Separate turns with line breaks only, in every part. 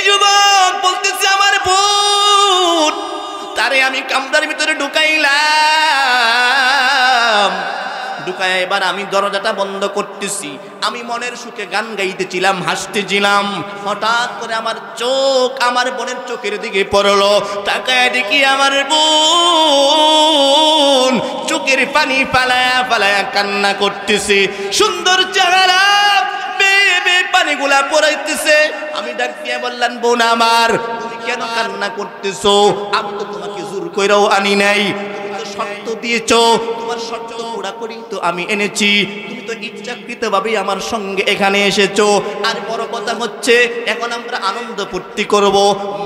যুবক বলতেছে আমার বোন, তারে আমি কামরার ভিতরে ঢুকাইলাম, ঢুকায় এবার আমি দরজাটা বন্ধ করতেছি। আমি মনের সুখে গান গাইতেছিলাম, হাসতেছিলাম। হঠাৎ করে আমার চোখ আমার বোনের চোখের দিকে পড়লো। তাকায় দেখি আমার বোন চোখের পানি ফালায়া ফালায়া কান্না করতেছে। সুন্দর চেহারা, পানিগুলা পড়াইতেছে। আমি ডাক দিয়ে বললাম, বোন আমার, তুমি কেন কান্না করতেছো? আমি তো তোমাকে জোর কইরাও আনি নাই, তুমি তো শর্ত দিয়েছো, তোমার শর্ত পুরা করি তো আমি এনেছি। তুমি তো ইচ্ছাকৃতভাবেই আমার সঙ্গে এখানে এসেছো। আর বড় কথা হচ্ছে এখন আমরা আনন্দ ফুর্তি করব,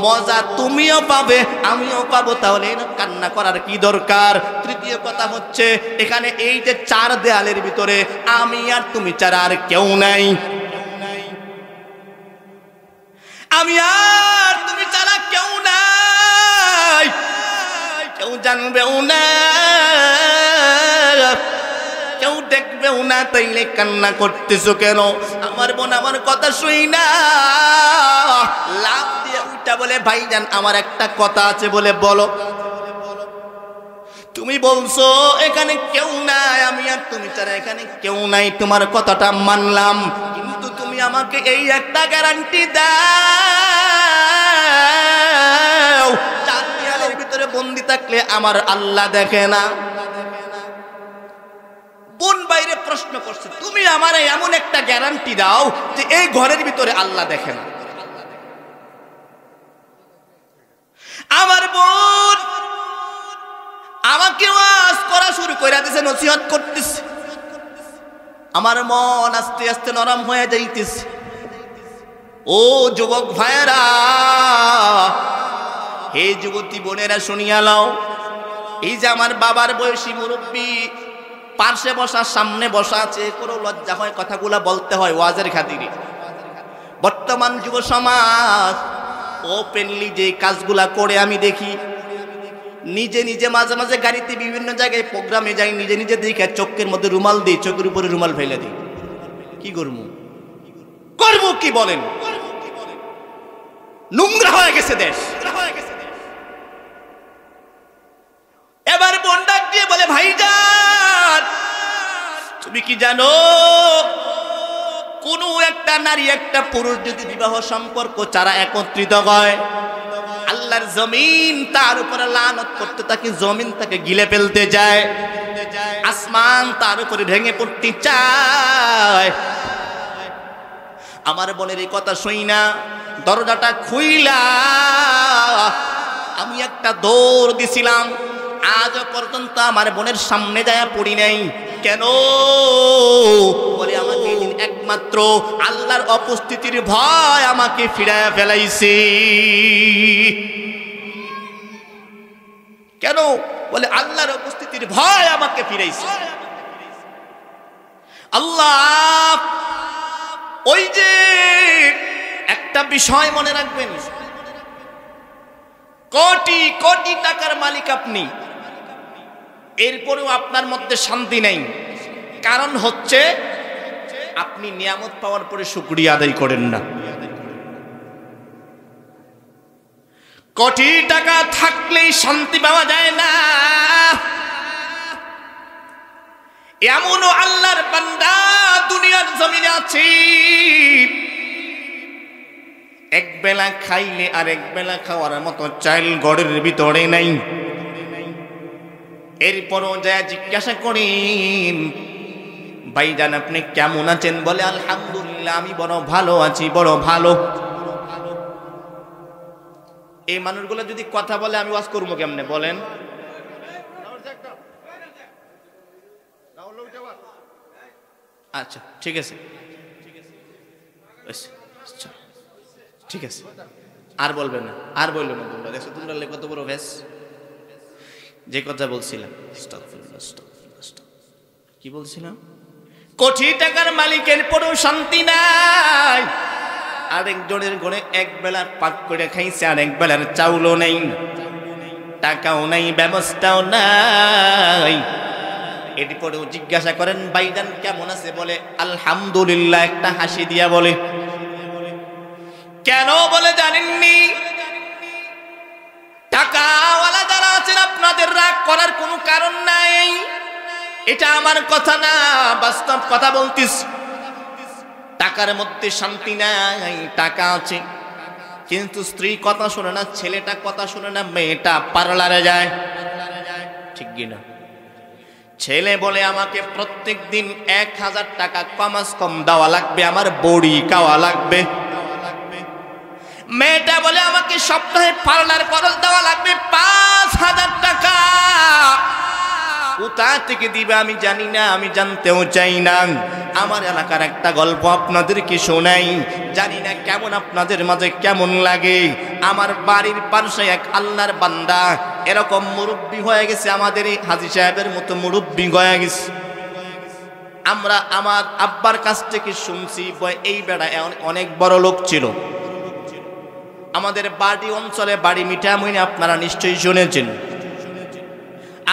মজা তুমিও পাবে আমিও পাবো, তাহলে কান্না করার কি দরকার? তৃতীয় কথা হচ্ছে এখানে এই যে চার দেয়ালের ভিতরে আমি আর তুমি ছাড়া আর কেউ নাই, আমি আর তুমি ছাড়া কেউ নাই, কেউ জানবেও না, কেউ দেখবেও না, তাইলে কান্না করতেছো কেন? আমার বোন আমার কথা শুই না, লাফ দিয়ে উঠা বলে, ভাইজান আমার একটা কথা আছে, বলে বলো। তুমি বলছো এখানে কেউ নাই, আমি আর তুমি ছাড়া এখানে কেউ নাই, তোমার কথাটা মানলাম, কিন্তু তুমি আমাকে এই একটা গ্যারান্টি দাও, চার দেয়ালের ভিতরে বন্দি থাকলে আমার আল্লাহ দেখে না। বোন বাইরে প্রশ্ন করছে, তুমি আমার এমন একটা গ্যারান্টি দাও যে এই ঘরের ভিতরে আল্লাহ দেখে না। আমার বোন আমাকে ওয়াজ করা শুরু করে দিয়েছে, নসিহত করতেছে। আমার মন আস্তে আস্তে নরম হয়ে যাইতেছে। ও যুবক ভাইয়েরা, হে যুবতী বোনেরা, শুনিয়া লও, এই যে আমার বাবার বয়সী মুরব্বী পার্শ্বে বসা, সামনে বসা আছে, কোনো লজ্জা হয় কথাগুলা বলতে হয় ওয়াজের খাতিরে। বর্তমান যুব সমাজ ওপেনলি যে কাজগুলা করে আমি দেখি, নিজে নিজে মাঝে মাঝে গাড়িতে বিভিন্ন জায়গায় প্রোগ্রামে যাই, নিজে নিজে দেখে চোখের মধ্যে রুমাল দিই, চোখের উপরে রুমাল ফেলে দিই। কি করবো করবো কি বলেন? নোংরা হয়ে গেছে দেশ। এবার বোন ডাক দিয়ে বলে, ভাইজান তুমি কি জানো, কোন একটা নারী একটা পুরুষ যদি বিবাহ সম্পর্ক ছাড়া একত্রিত হয়, আল্লাহর জমিন তার উপরে লানত করতে থাকে, জমিন তাকে গিলে ফেলতে যায়, আসমান তার উপরে ভেঙে পড়তে চায়। আমার বোনের এই কথা শুই না, দরজাটা খুইলা আমি একটা দৌড় দিছিলাম। আজ পর্যন্ত আমার বোনের সামনে যায় পড়ি নাই। কেন? বলে আমাকে একমাত্র আল্লাহর উপস্থিতির ভয় আমাকে ফিরায়া ফেলাইছে। কেন? বলে আল্লাহর উপস্থিতির ভয় আমাকে ফিরাইছে। আল্লাহ, ওই যে একটা বিষয় মনে রাখবেন, কোটি কোটি টাকার মালিক আপনি, এরপরেও আপনার মধ্যে শান্তি নেই। কারণ হচ্ছে আপনি নিয়ামত পাওয়ার পরে শুকরিয়া আদায় করেন না। কোটি টাকা থাকলেই শান্তি পাওয়া যায় না। এমনও আল্লাহর বান্দা দুনিয়ার জমিনে আছে, এক বেলা খাইলে আর এক বেলা খাওয়ার মতো চাইল ঘরের ভিতরে নাই। এরপরও যা জিজ্ঞাসা করেন, ভাইজান আপনি কেমন আছেন? বলে আলহামদুলিল্লাহ, আমি বড় ভালো আছি, বড় ভালো। এই মানুষগুলো যদি কথা বলে আমি ওয়াজ করবো কেমনে বলেন? আচ্ছা ঠিক আছে, ঠিক আছে, আর বলবে না, আর বললো না। তোমরা দেখছো তোমরা কত বড় ভ্যাস। যে কথা বলছিলাম, কি বলছিলাম, কোটি টাকার মালিকের পরেও শান্তি নাই। আরেকজনের ঘরে এক বেলার পাক করে খাইছে, আর এক বেলার চাউলও নেই, টাকাও নাই, ব্যবস্থাও নাই। এটি পরেও জিজ্ঞাসা করেন ভাইজান কেমন আছে? বলে আলহামদুলিল্লাহ, একটা হাসি দিয়া বলে। কেন বলে জানেননি? টাকাওয়ালা যারা আছেন আপনাদের রাগ করার কোনো কারণ নাই। এটা আমার কথা না, বাস্তব কথা বলতেছি। টাকার মধ্যে শান্তি নাই। টাকা আছে কিন্তু স্ত্রী কথা শুনে না, ছেলেটা কথা শুনে না, মেয়েটা পার্লারে যায়, ঠিক কিনা? ছেলে বলে আমাকে প্রত্যেক দিন 1000 টাকা কমাস কম দেওয়া লাগবে, আমার বড়ি খাওয়া লাগবে। মেয়েটা বলে আমাকে সপ্তাহে পার্লার খরচ দেওয়া লাগবে 5000 টাকা। কোথা থেকে দিবে আমি জানি না, আমি জানতেও চাই না। আমার এলাকার একটা গল্প আপনাদেরকে শোনাই, জানি না কেমন আপনাদের মাঝে কেমন লাগে। আমার বাড়ির পাশে এক আল্লাহর বান্দা এরকম মুরব্বি হয়ে গেছে, আমাদের এই হাজী সাহেবের মতো মুরব্বি হয়ে গেছে। আমরা আমার আব্বার কাছ থেকে শুনছি এই বেড়া অনেক বড় লোক ছিল। আমাদের বাড়ি অঞ্চলে বাড়ি মিঠামইনে আপনারা নিশ্চয়ই শুনেছেন।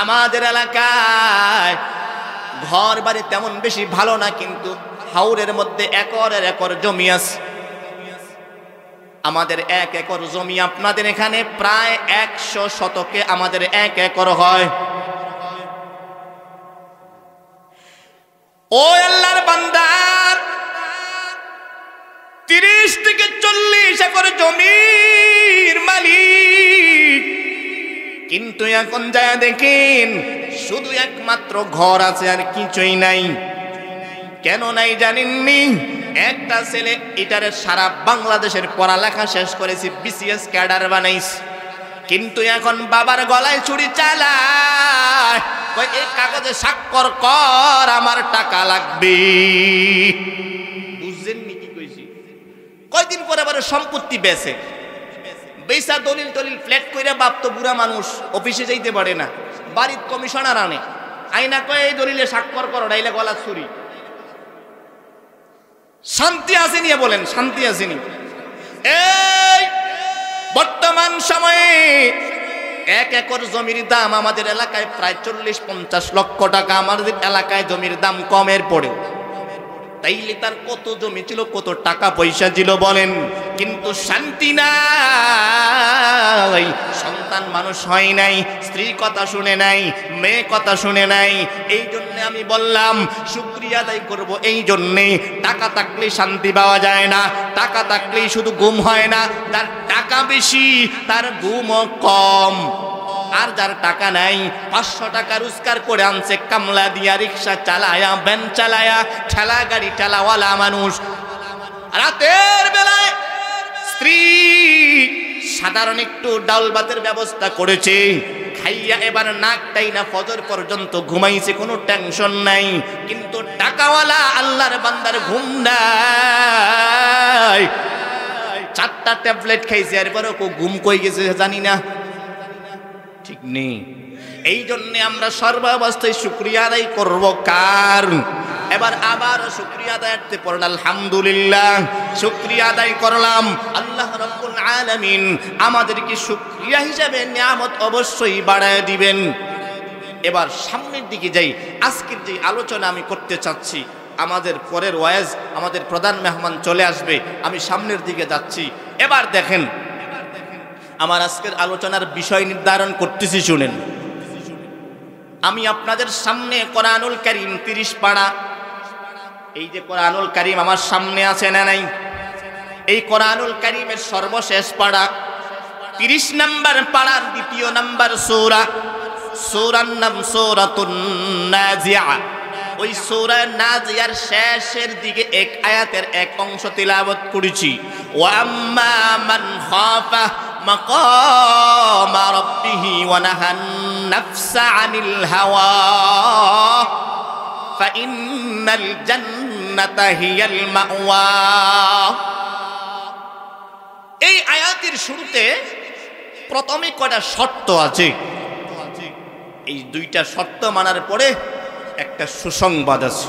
আমাদের এলাকায় ঘর বাড়ি তেমন বেশি ভালো না, কিন্তু হাওরের মধ্যে একরের একর জমি আছে। আমাদের 1 একর জমি, আপনাদের এখানে প্রায় 100 শতকে আমাদের 1 একর হয়। ও আল্লাহর বান্দার 30 থেকে 40 একর জমির মালিক, কিন্তু এখন যায় দেখেন শুধু একমাত্র ঘর আছে আর কিছুই নাই। কেন নাই জানেননি? একটা ছেলে এটারে সারা বাংলাদেশের পড়ালেখা শেষ করেছে, বিসিএস ক্যাডার বানাইছে, কিন্তু এখন বাবার গলায় ছুরি চালায়, কই এই কাগজে স্বাক্ষর কর, আমার টাকা লাগবে। বুঝছেন নি কি কইছি? কয়দিন পরে আবার সম্পত্তি বেচে, বেচা দলিল টলিল ফ্ল্যাট কইরা বাপ তো বুড়া মানুষ, অফিসে যাইতে পারে না, বাড়ির কমিশনার আনে, আইনা কয় এই দলিলে স্বাক্ষর করো, নাইলে গলা ছুরি। শান্তি আসেনি? বলেন শান্তি আসেনি? এই বর্তমান সময়ে 1 একর জমির দাম আমাদের এলাকায় প্রায় 40-50 লক্ষ টাকা। আমাদের এলাকায় জমির দাম কমের পড়ে, তাইলে তার কত জমি ছিল, কত টাকা পয়সা ছিল বলেন, কিন্তু শান্তি নাই। সন্তান মানুষ হয় নাই, স্ত্রী কথা শুনে নাই, মেয়ে কথা শুনে নাই। এই জন্য আমি বললাম শুকরিয়া আদায় করব। এই জন্যে টাকা থাকলে শান্তি পাওয়া যায় না, টাকা থাকলেই শুধু ঘুম হয় না। যার টাকা বেশি তার ঘুমও কম। আর যার টাকা নাই 500 টাকা রোজগার করে আনছে, কামলা দিয়া, রিক্সা চালায়া, ভ্যান চালায়া, ঠেলা গাড়ি ঠেলাওয়ালা মানুষ, রাতের বেলায় স্ত্রী সাধারণ একটু ডাল ভাতের ব্যবস্থা করেছে, খাইয়া এবার নাকটাই না ফজর পর্যন্ত ঘুমাইছে, কোনো টেনশন নাই। কিন্তু টাকাওয়ালা আল্লাহর বান্দার ঘুম নাই, 4টা ট্যাবলেট খাইছে, এরপরও ঘুম কই গেছে জানি না, ঠিক নেই। এই জন্য আমরা সর্বাবস্থায় শুকরিয়া আদায় করব কার? এবার আবার শুকরিয়া আদায়তে পড়েন আলহামদুলিল্লাহ। শুকরিয়া আদায় করলাম, আল্লাহ রাব্বুল আলামিন আমাদেরকে শুকরিয়া হিসাবে নিয়ামত অবশ্যই বাড়ায় দিবেন। এবার সামনের দিকে যাই। আজকের যে আলোচনা আমি করতে চাচ্ছি, আমাদের পরের ওয়াজ আমাদের প্রধান মেহমান চলে আসবে, আমি সামনের দিকে যাচ্ছি। এবার দেখেন আমার আজকের আলোচনার বিষয় নির্ধারণ করতেছি, শুনেন। আমি আপনাদের সামনে কোরআনুল কারীম 30 পারা, এই যে কোরআনুল কারীম আমার সামনে আছে না নাই, এই কোরআনুল কারীমের সর্বশেষ পারা 30 নম্বর পারার 2 নম্বর সূরা, সূরার নাম সূরাতুন নাজিয়া। ওই সূরা নাজিয়ার শেষের দিকে এক আয়াতের এক অংশ তিলাওয়াত করেছি। ওয়া আম্মা মান খাফা মাকাম রাব্বিহি ওয়া নাহান নাফসা আনিল হাওয়া ফাইন্নাল জান্নাতা হিয়াল মাওয়া। এই আয়াতের শুরুতে প্রথমে কয়টা শর্ত আছে, এই 2টা শর্ত মানার পরে একটা সুসংবাদ আছে।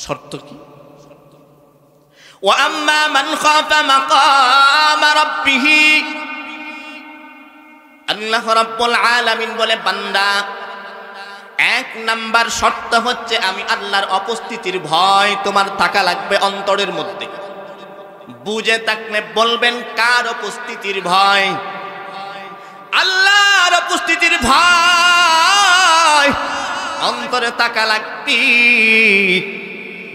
শর্ত কি? ওয়া আম্মা মান খাফা মাকাম রাব্বিহি, আল্লাহ রাব্বুল আলামিন বলে বান্দা 1 নাম্বার শর্ত হচ্ছে আমি আল্লাহর উপস্থিতির ভয় তোমার থাকা লাগবে অন্তরের মধ্যে। বুঝে থাকলে বলবেন কার উপস্থিতির ভয়? আল্লাহর উপস্থিতির ভয় অন্তরে থাকা লাগবে।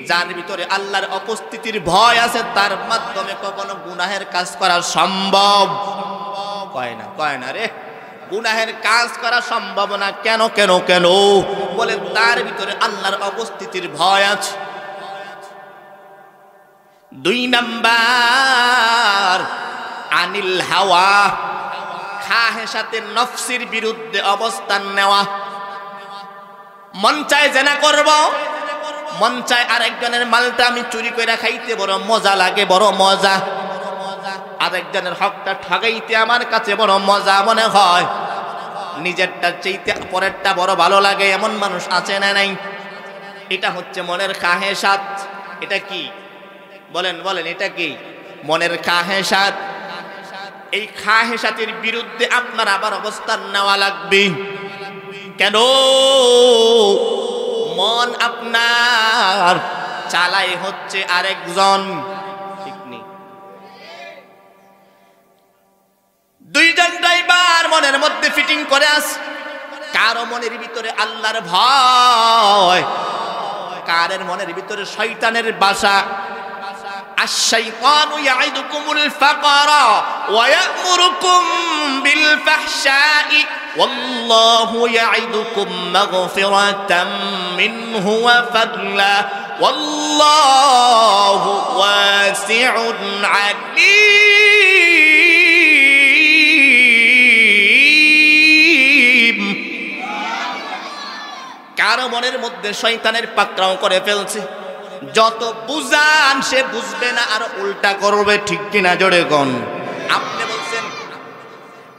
যার ভিতরে আল্লাহর উপস্থিতির ভয় আছে তার মাধ্যমে কখনো গুনাহের কাজ করা সম্ভব কয় না রে, গুনাহের কাজ করা সম্ভব না। কেন কেন কেন বলে তার ভিতরে আল্লাহর উপস্থিতির ভয় আছে। 2 নাম্বার আনিল হাওয়া, খাহেসাতে নফসির বিরুদ্ধে অবস্থান নেওয়া। মন চায় জেনা করব, মন চায় আরেকজনের মালটা আমি চুরি করে খাইতে বড় মজা লাগে, বড় মজা। আরেকজনের হকটা ঠগাইতে আমার কাছে বড় মজা মনে হয়। নিজেরটা চাইতে পরেরটা বড় ভালো লাগে, এমন মানুষ আছে না নাই? এটা হচ্ছে মনের খাহেসাত। এটা কি বলেন বলেন, এটা কি মনের খাহেসাত? এই খাহেসাতের বিরুদ্ধে আপনার আবার অবস্থান নেওয়া লাগবে। কেন? মন আপনার চালাই হচ্ছে আরেকজন, ঠিক নেই? 2 জন ড্রাইভার মনের মধ্যে ফিটিং করে আছে। কারো মনের ভিতরে আল্লাহর ভয়, কারের মনের ভিতরে শয়তানের বাসা। আশ-শাইতানু ইয়াইদুকুমুল ফাকরা ওয়া ইয়া'মুরুকুম বিল ফাহশাই ওয়াল্লাহু ইয়াইদুকুম মাগফিরাতাম মিনহু ওয়া ফাদলা ওয়াল্লাহু ওয়াসিউন আলীম। কারো মনের মধ্যে শয়তানের পাকড়াও করে ফেলছে। যত বুঝান সে বুঝবে না, আর উল্টা করবে, ঠিক কিনা জোরে কোন?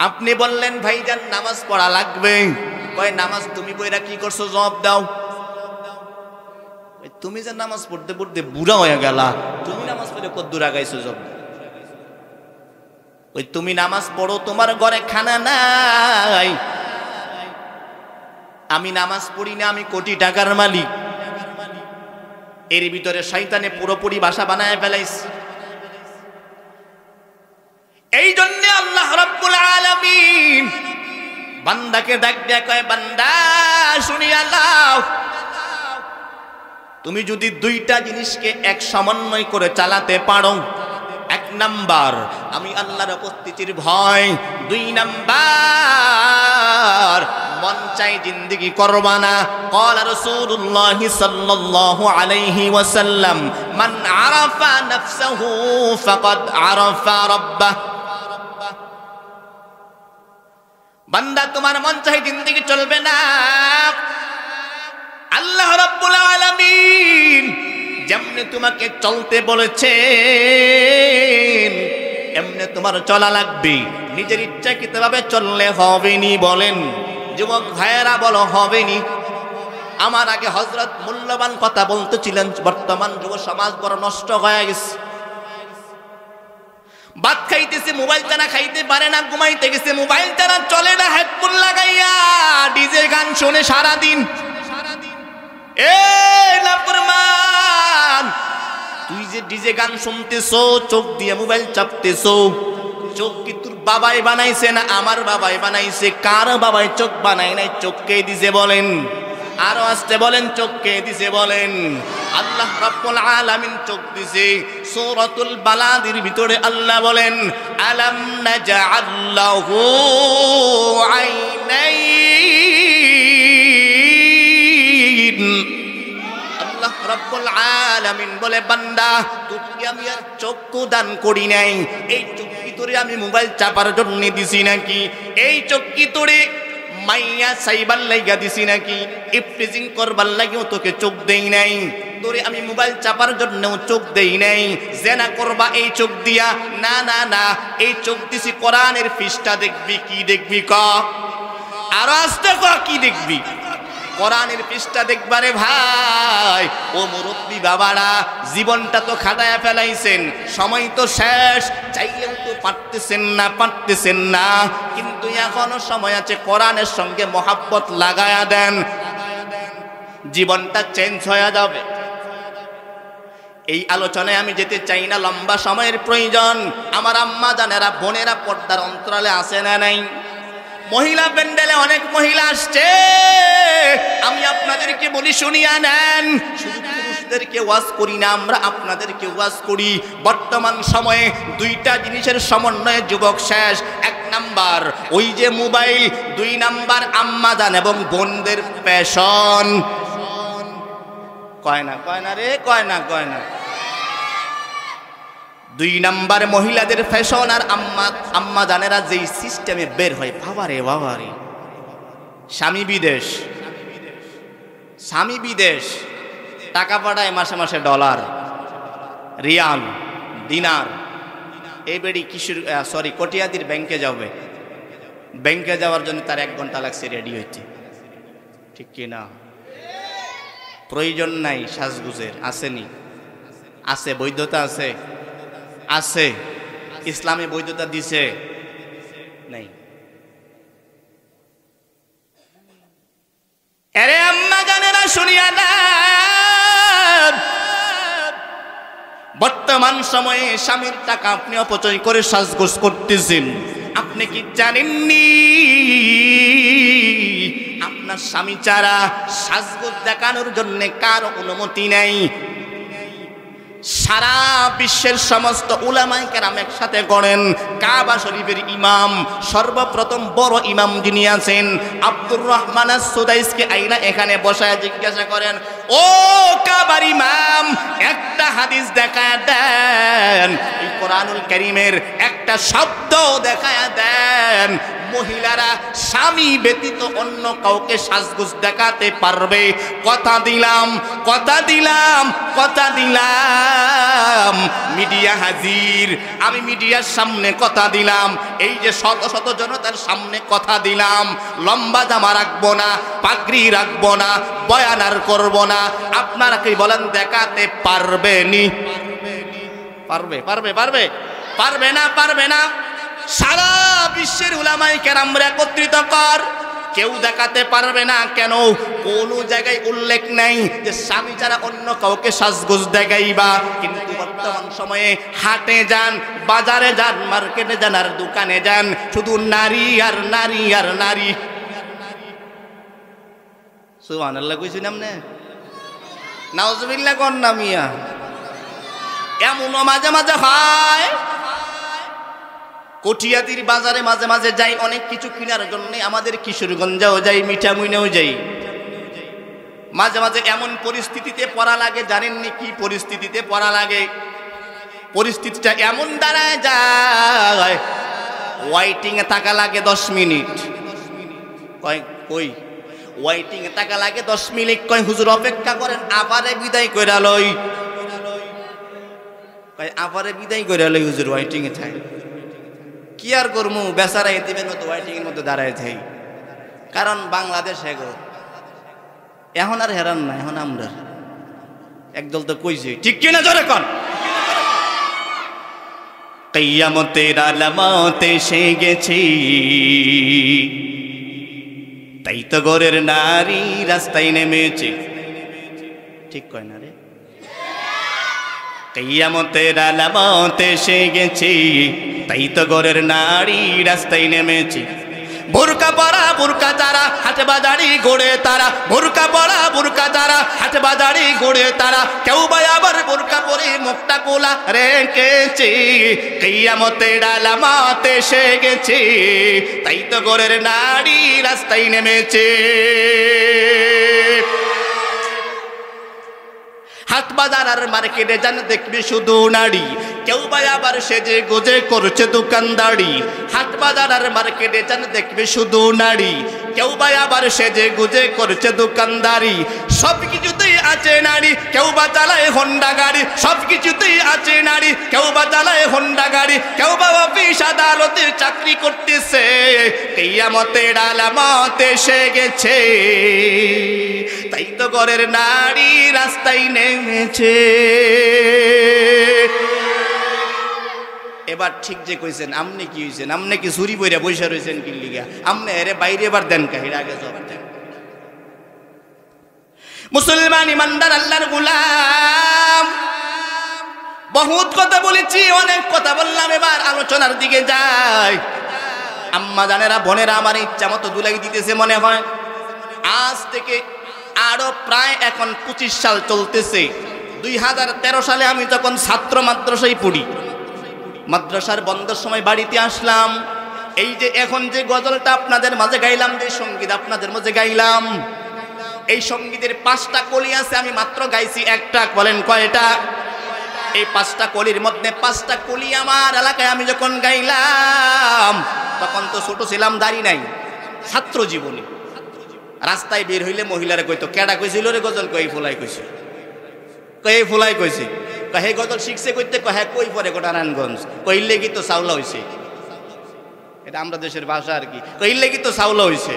আপনি বললেন ভাইজান নামাজ পড়া লাগবে, কয় নামাজ তুমি বইরা কি করছো জবাব দাও। তুমি যে নামাজ পড়তে পড়তে বুড়া হয়ে গেলা, তুমি নামাজ পড়ে কদ্দুর আগাইছো জবাব। ওই তুমি নামাজ পড়ো, তোমার ঘরে খানা নাই। আমি নামাজ পড়ি না, আমি কোটি টাকার মালিক। এর ভিতরে শয়তানে পুরোপুরি বাসা বানায় ফেলাইছে। এই জন্য আল্লাহ রাব্বুল আলামিন বান্দাকে ডাক দেয়া কয়, বান্দা শুনিয়া নাও, তুমি যদি 2টা জিনিসকে এক সমন্বয় করে চালাতে পারো, 1 নাম্বার আমি আল্লাহর উপস্থিতির ভয়, 2 নাম্বার মন চাই জিন্দেগি করবা না। ক্বালা রাসূলুল্লাহ সাল্লাল্লাহু আলাইহি ওয়াসাল্লাম, মান আরাফা নাফসাহু ফাকাদ আরাফা রাব্বাহ। বান্দা তোমার মন চাই জিন্দেগি চলবে না। আল্লাহ রাব্বুল আলামিন যেমনে তোমাকে চলতে বলেছেন এমনে তোমার চলা লাগবে। নিজের ইচ্ছাকৃতভাবে চললে হবে নি? বলেন যুবক ভাইয়েরা, বলো হবে নি? আমার আগে হযরত মূল্যবান কথা বলতেছিলেন, বর্তমান যুব সমাজ বড় নষ্ট হয়ে গেছে। ভাত খাইতেছে, মোবাইল টানা খাইতে পারে না, ঘুমাইতে গেছে মোবাইল টানা চলে না, হেডফোন লাগাইয়া ডিজে গান শুনে সারাদিন। এই নাফরমান, তুই যে ডিজে গান শুনতেছো, চোখ দিয়ে মোবাইল চাপতেছো, চোখ কি তোর বাবাই বানাইছে না আমার বাবাই বানাইছে? কার বাবাই চোখ বানায় নাই? চোখ কে দিছে বলেন? আরো আসতে বলেন, চোখ কে দিছে বলেন? আল্লাহ রাব্বুল আলামিন চোখ দিছে। সূরাতুল বালাদের ভিতরে আল্লাহ বলেন, আলাম নাজআল লাহু আইনাইন। আল্লাহ রাব্বুল আলামিন বলে, বান্দা তোকে আমি আর চক্ষু দান করি নাই? এই চোখ কি তোরে আমি মোবাইল চাপার জন্য দিছি নাকি? এই চোখ কি তোরে মাইয়া সাইবার লাইগা দিছি নাকি? ইফটিজিং করবার লাগিও তোকে চোখ দেই নাই। তোরে আমি মোবাইল চাপার জন্যও চোখ দেই নাই। জেনা করবা এই চোখ দিয়া? না না না, এই চোখ দিছি কোরআনের পৃষ্ঠা দেখবি। কি দেখবি ক? আরো আস্তে ক, কি দেখবি? কোরআনের পৃষ্ঠা দেখবারে ভাই। ও মুরব্বি বাবারা, জীবনটা তো খাটায়া ফেলাইছেন, সময় তো শেষ, চাইলেও তো পারতেছেন না। কিন্তু এখনো সময় আছে, কোরআনের সঙ্গে মহাব্বত লাগায়া দেন, জীবনটা চেঞ্জ হয়ে যাবে। এই আলোচনায় আমি যেতে চাই না, লম্বা সময়ের প্রয়োজন। আমার আম্মা জানেরা, বোনেরা পর্দার অন্তরালে আছে না নাই? মহিলা প্যান্ডেলে অনেক মহিলা আসছে, আমি আপনাদেরকে বলি শুনিয়া নেন। শুধু পুরুষদেরকে ওয়াজ করি না, আমরা আপনাদেরকে ওয়াজ করি। বর্তমান সময়ে দুইটা জিনিসের সমন্বয়ে যুবক শেষ। এক নাম্বার ওই যে মোবাইল, দুই নাম্বার আম্মা জান এবং বোনদের ফ্যাশন। কয় না রে, কয় না। দুই নাম্বার মহিলাদের ফ্যাশন আর আম্মা জানেরা যেই সিস্টেমে বের হয়, বাবারে স্বামী বিদেশ টাকা পাঠায় মাসে মাসে ডলার, রিয়াল, দিনার। এই বেড়ি কটিয়াদির ব্যাংকে যাবে, ব্যাংকে যাওয়ার জন্য তার 1 ঘন্টা লাগছে রেডি হইতে, ঠিক কি না? প্রয়োজন নাই সাজগুজের, আসেনি? আছে, বৈধতা আছে, ইসলামে বৈধতা দিছে নাই? আরে আম্মা জানেরা শুনিয়া না, বর্তমান সময়ে স্বামীর টাকা আপনি অপচয় করে সাজগোজ করতেছেন। আপনি কি জানেননি আপনার স্বামী ছাড়া সাজগোজ দেখানোর জন্য কার অনুমতি নেই? সারা বিশ্বের সমস্ত উলামায়ে কেরাম একসাথে গড়েন কাবা শরীফের ইমাম, সর্বপ্রথম বড় ইমাম যিনি আছেন আব্দুর রহমান আস-সুদাইসকে আইনা এখানে বসায় জিজ্ঞাসা করেন, ও কাবার ইমাম, একটা হাদিস দেখায় দেন, এই কোরআনুল কারীমের একটা শব্দ দেখায় দেন, মহিলারা স্বামী ব্যতীত অন্য কাউকে সাজগোজ দেখাতে পারবে? কথা দিলাম, মিডিয়া হাজির, আমি মিডিয়ার সামনে কথা দিলাম, এই যে শত শত জনতার সামনে কথা দিলাম, লম্বা জামা রাখবো না, পাগড়ি রাখবো না, বয়ান আর করবো না। আপনারা কি বলেন দেখাতে পারবেনি? পারবে না? সারা বিশ্বের উলামায়ে কেরামরা একত্রিত কর, কেউ দেখাতে পারবে না। কেন? কোন জায়গায় উল্লেখ নাই যে স্বামী ছাড়া অন্য কাউকে সাজগোজ দেখাইবা। কিন্তু বর্তমান সময়ে হাটে যান, বাজারে যান, মার্কেটে যান আর দোকানে যান, শুধু নারী আর নারী। সুবহানাল্লাহ কইছি নামনে, নাউজুবিল্লাহ কোন নামিয়া। এমনও মাঝে মাঝে হয়, কটিয়াদির বাজারে মাঝে মাঝে যাই অনেক কিছু কেনার জন্য, আমাদের কিশোরগঞ্জেও যাই, মিঠামইনেও যাই। মাঝে মাঝে এমন পরিস্থিতিতে পড়া লাগে, জানেননি কি পরিস্থিতিতে পড়া লাগে? পরিস্থিতিটা এমন দাঁড়ায় যায়, ওয়াইটিং এ থাকা লাগে 10 মিনিট। কই ওয়াইটিং এ থাকা লাগে 10 মিনিট। কয় হুজুর অপেক্ষা করেন, আবারে বিদায় কইরা লই। আবারে বিদায় কইরা লই হুজুর, ওয়াইটিং এ থাই। কি আর করমু, বেচারা এতিমের মতো ওয়াইটিং এর মধ্যে দাঁড়ায় থাই। কারণ বাংলাদেশ এগো এখন আর হেরান না, এখন আমরা একদল তো কইছে, ঠিক কিনা জোরে কোন? কিয়ামতের আলামত এসে গেছে, তাই তো ঘরের নারী রাস্তায় নেমেছে, ঠিক কয় না রে? কিয়ামতের আলামত এসে গেছে, তাই তো ঘরের নারী রাস্তায় নেমেছে। বোরকা পরা বোরকা যারা হাট বাজারি ঘোরে তারা, বোরকা পরা বোরকা যারা হাট বাজারি ঘোরে তারা, কেউ বা আবার বোরকা পরে মুখটা খোলা রেখেছে। কিয়ামতের আলামত এসে গেছে, তাই তো ঘরের নারী রাস্তায় নেমেছে। হাট বাজার আর মার্কেটে যান, দেখবি শুধু নারী, কেউ বা আবার সেজে গোজে করছে দোকানদারি। হাট বাজার আর মার্কেটে যান, দেখবি শুধু নারী, কেউ বা আবার সেজে গোজে করছে দোকানদারি। সব কিছুতেই আছে নারী, কেউ বা চালায় হোন্ডা গাড়ি, সব কিছুতেই আছে নারী, কেউ বা চালায় হোন্ডা গাড়ি, কেউ বা অফিস আদালতে চাকরি করতেছে। কিয়ামতের আলামত এসে গেছে, তাই তো ঘরের নারী রাস্তায় নেমেছে। এবার ঠিক যে কইছেন, আমনে কি হইছেন? আমনে কি চুরি বইরা বইসা রইছেন কি লিগা? আমনে এরে বাইরে এবার দেন কাহির আগে জবাব দেন। মুসলমান ইমানদার আল্লাহর গোলাম, বহুত কথা বলেছি, অনেক কথা বললাম, এবার আলোচনার দিকে যাই। আম্মা জানেরা, বোনেরা, আমার ইচ্ছা মতো দুলাই দিতেছে মনে হয়। আজ থেকে আরো প্রায় এখন 25 সাল চলতেছে। 2013 সালে আমি যখন ছাত্র মাদ্রাসায় পড়ি, মাদ্রাসার বন্ধের সময় বাড়িতে আসলাম। এই যে এখন যে গজলটা আপনাদের মাঝে গাইলাম, যে সঙ্গীত আপনাদের মাঝে গাইলাম, এই সঙ্গীতের 5টা কলি আছে, আমি মাত্র গাইছি একটা। বলেন কয়টা? এই 5টা কলির মধ্যে 5টা কলি আমার এলাকায় আমি যখন গাইলাম, তখন তো ছোট ছিলাম, দাড়ি নাই, ছাত্র জীবনে। রাস্তায় বের হইলে মহিলারা কইতো, কেডা কইছিল রে গজল? কই ফুলাই কইছে, কই ফুলাই কইছে। হে গজল শিখছে কইতে, হ্যাঁ কই পরে গোটা নারায়ণগঞ্জ। কইলে কি তো চাউলা হইছে, এটা আমরা দেশের ভাষা আর কি। কইলে কি তো চাউলা হইছে।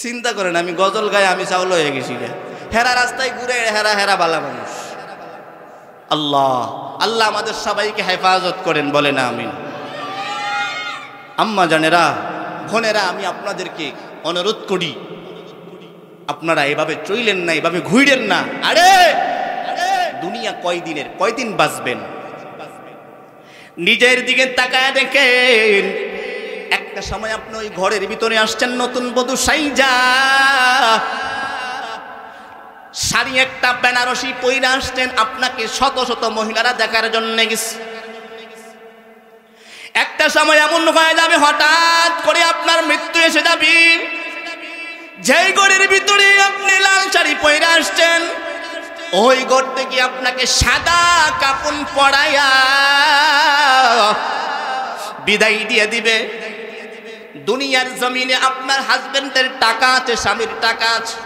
চিন্তা করেন, আমি গজল গায়ে আমি চাউলা হয়ে গেছি। হেরা রাস্তায় ঘুরে হেরা হেরা বালা মানুষ। আল্লাহ আল্লাহ আমাদের সবাইকে হেফাজত করেন, বলে না আমিন। আম্মা জানেরা, বোনেরা, আমি আপনাদেরকে অনুরোধ করি, আপনারা এভাবে চইলেন না, এভাবে ঘুরেন না। আরে দুনিয়া কয়দিনের, কয়দিন বাঁচবেন? নিজের দিকে তাকায় দেখেন। একটা সময় আপনি ওই ঘরের ভিতরে আসছেন নতুন বধূ সাইজা, শাড়ি একটা বেনারসি পইরা আসছেন, আপনাকে শত শত মহিলারা দেখার জন্য গেছে। একটা সময় এমন হয়ে যাবে, হঠাৎ করে আপনার মৃত্যু এসে যাবে। যেই ঘরের ভিতরে আপনি লাল শাড়ি পইরা আসছেন, ওই ঘর থেকে আপনাকে সাদা কাপড় পরাইয়া বিদায় দিয়ে দিবে। দুনিয়ার জমিনে আপনার হাজবেন্ডের টাকা আছে, স্বামীর টাকা আছে,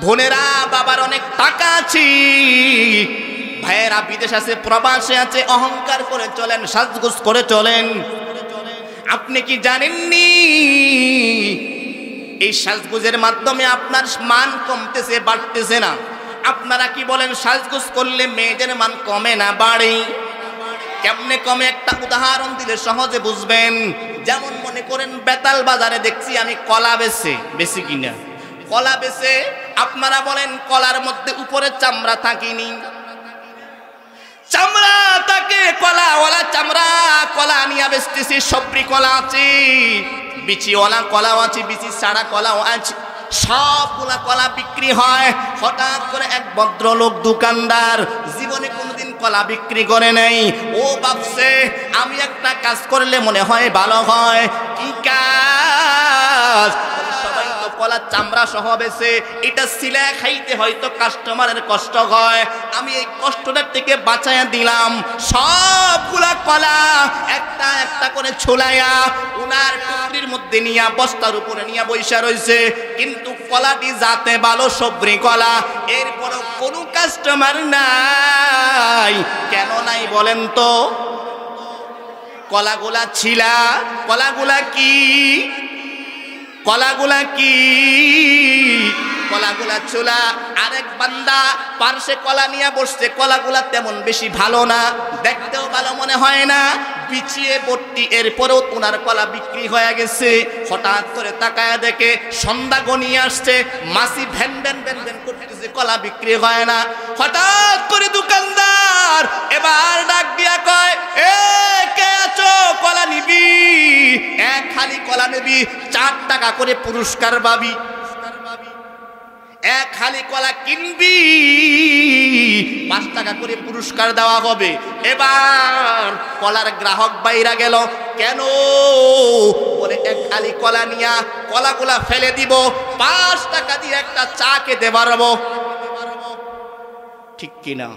বোনেরা বাবার অনেক টাকা আছে, ভাইয়েরা বিদেশ আছে, প্রবাসে আছে, অহংকার করে চলেন, সাজগোজ করে চলেন। আপনি কি জানেননি এই সাজগোজের মাধ্যমে আপনার মান কমতেছে, বাড়তেছে না? আপনারা কি বলেন, সাজগোজ করলে মেয়েদের মান কমে না বাড়ে? কেমনে কমে একটা উদাহরণ দিলে সহজে বুঝবেন। যেমন মনে করেন বেতাল বাজারে দেখছি আমি কলা বেশি কিনা, কলা বেচে, আপনারা বলেন কলার মধ্যে উপরে চামড়া থাকিনি, চামড়া থাকে, কলাওয়ালা চামড়া, কলা নিয়ে বেচতেছি। সবরি কলা আছে, বিচিওয়ালা কলাও আছে, বিচি ছাড়া কলাও আছে, সবগুলা কলা বিক্রি হয়। হঠাৎ করে এক ভদ্রলোক দোকানদার, জীবনে কোনোদিন কলা বিক্রি করে নাই, ও ভাবছে আমি একটা কাজ করলে মনে হয় ভালো হয়। কি কাজ? সবাই তো কলা চামড়া সহ বেছে, এটা সিলা খাইতে হয়তো কাস্টমারের কষ্ট হয়, আমি এই কষ্টটার থেকে বাঁচাইয়া দিলাম। সবগুলা কলা একটা একটা করে ছোলাইয়া উনার টুকরির মধ্যে নিয়া বস্তার উপরে নিয়া বৈশা রয়েছে। কিন্তু কলাটি যাতে ভালো সবরি কলা, এরপরও কোনো কাস্টমার নাই। কেন নাই বলেন তো? কলাগুলা ছিলা, কলাগুলা কি, কলাগুলা কি, কলাগুলা ছোলা। আরেক বান্দা পার্শ্বে কলা নিয়ে বসছে, কলাগুলা তেমন বেশি ভালো না, দেখতেও ভালো মনে হয় না, বিছিয়ে ভর্তি। এরপরেও ওনার কলা বিক্রি হয়ে গেছে। হঠাৎ করে তাকায় দেখে সন্ধ্যা গনিয়ে আসছে, মাসি ভ্যান ভ্যান ভ্যান ভ্যান করতেছে, কলা বিক্রি হয় না। হঠাৎ করে দোকানদার এবার ডাক দিয়া কয়, এ কে আছো, কলা নিবি? এক খালি কলা নিবি, 4 টাকা করে পুরস্কার পাবি। এক খালি কলা কিনবি, 5 টাকা করে পুরস্কার দেওয়া হবে। এবার কলার গ্রাহক বাইরা গেল। কেন? বলে এক খালি কলা নিয়া কলাগুলা ফেলে দিব, 5 টাকা দিয়ে একটা চা খেতে পারবো। ঠিক কিনা?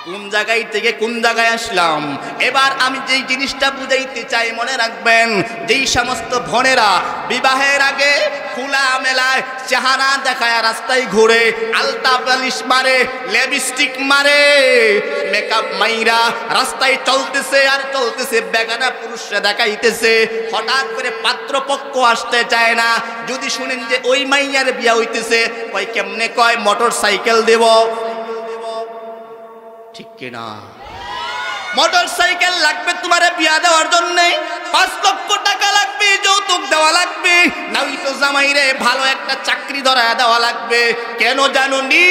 কোন জায়গায় থেকে কোন জায়গায় আসলাম? এবার আমি যেই জিনিসটা বুঝাইতে চাই, মনে রাখবেন, যেই সমস্ত বোনেরা বিবাহের আগে খোলা মেলায় চেহারা দেখায় রাস্তায় ঘুরে, আলতা পালিশ মারে, লিপস্টিক মারে, মেকআপ মাইরা রাস্তায় চলতেছে আর চলতেছে, বেগানা পুরুষরা দেখাইতেছে। হঠাৎ করে পাত্রপক্ষ আসতে চায় না, যদি শুনেন যে ওই মাইয়ার বিয়া হইতেছে, কয় কেমনে? কয় মোটর সাইকেল দেব। ঠিক কিনা? মোটর সাইকেল লাগবে তোমার বিয়া দেওয়ার জন্য, 5 লক্ষ টাকা লাগবে যৌতুক দেওয়া লাগবে, নয়তো জামাইরে ভালো একটা চাকরি ধরায় দেওয়া লাগবে। কেন জানুনি?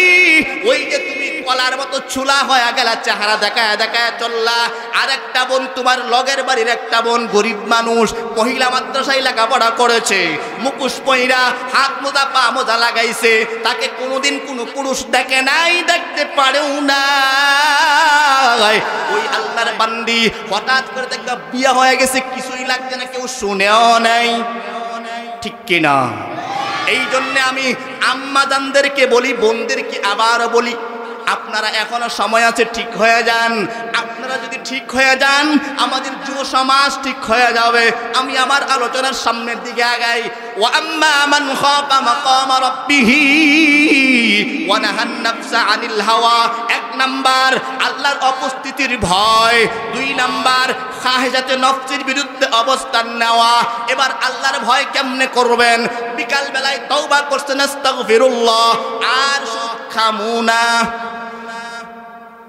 ওই যে তুমি কলার মতো চুলা হয়ে গেলা, চেহারা দেখায় দেখায় চললা। আর একটা বোন, তোমার লগের বাড়ির একটা বোন গরিব মানুষ, মহিলা মাদ্রাসায় লেখাপড়া করেছে, মুখোশ পইরা হাত মোজা পা মোজা লাগাইছে, তাকে কোনোদিন কোনো পুরুষ দেখে নাই, দেখতে পারেও না। ওই আল্লাহর বান্দি হঠাৎ করে দেখবা বিয়ে হয়ে গেছে, কিছুই লাগছে না, কেউ শুনেও নাই, ঠিক কিনা? এই জন্য আমি আম্মাজানদেরকে বলি, বোনদেরকে আবার বলি, আপনারা এখনো সময় আছে, ঠিক হয়ে যান। আপনারা যদি ঠিক হয়ে যান, আমাদের যুব সমাজ ঠিক হয়ে যাবে। আমি আমার আলোচনার সামনের দিকে আগাই। ওয়া আম্মা মান খাফা মাকামা রাব্বিহি ওয়া নাহান নাফসা আনিল হাওয়া। এক নাম্বার আল্লাহর উপস্থিতির ভয়, দুই নাম্বার খাহেজাতে নফসের বিরুদ্ধে অবস্থান নেওয়া। এবার আল্লাহর ভয় কেমনে করবেন? বিকাল বেলায় তওবা করছেন, আস্তাগফিরুল্লাহ, আর সুদ খামুনা।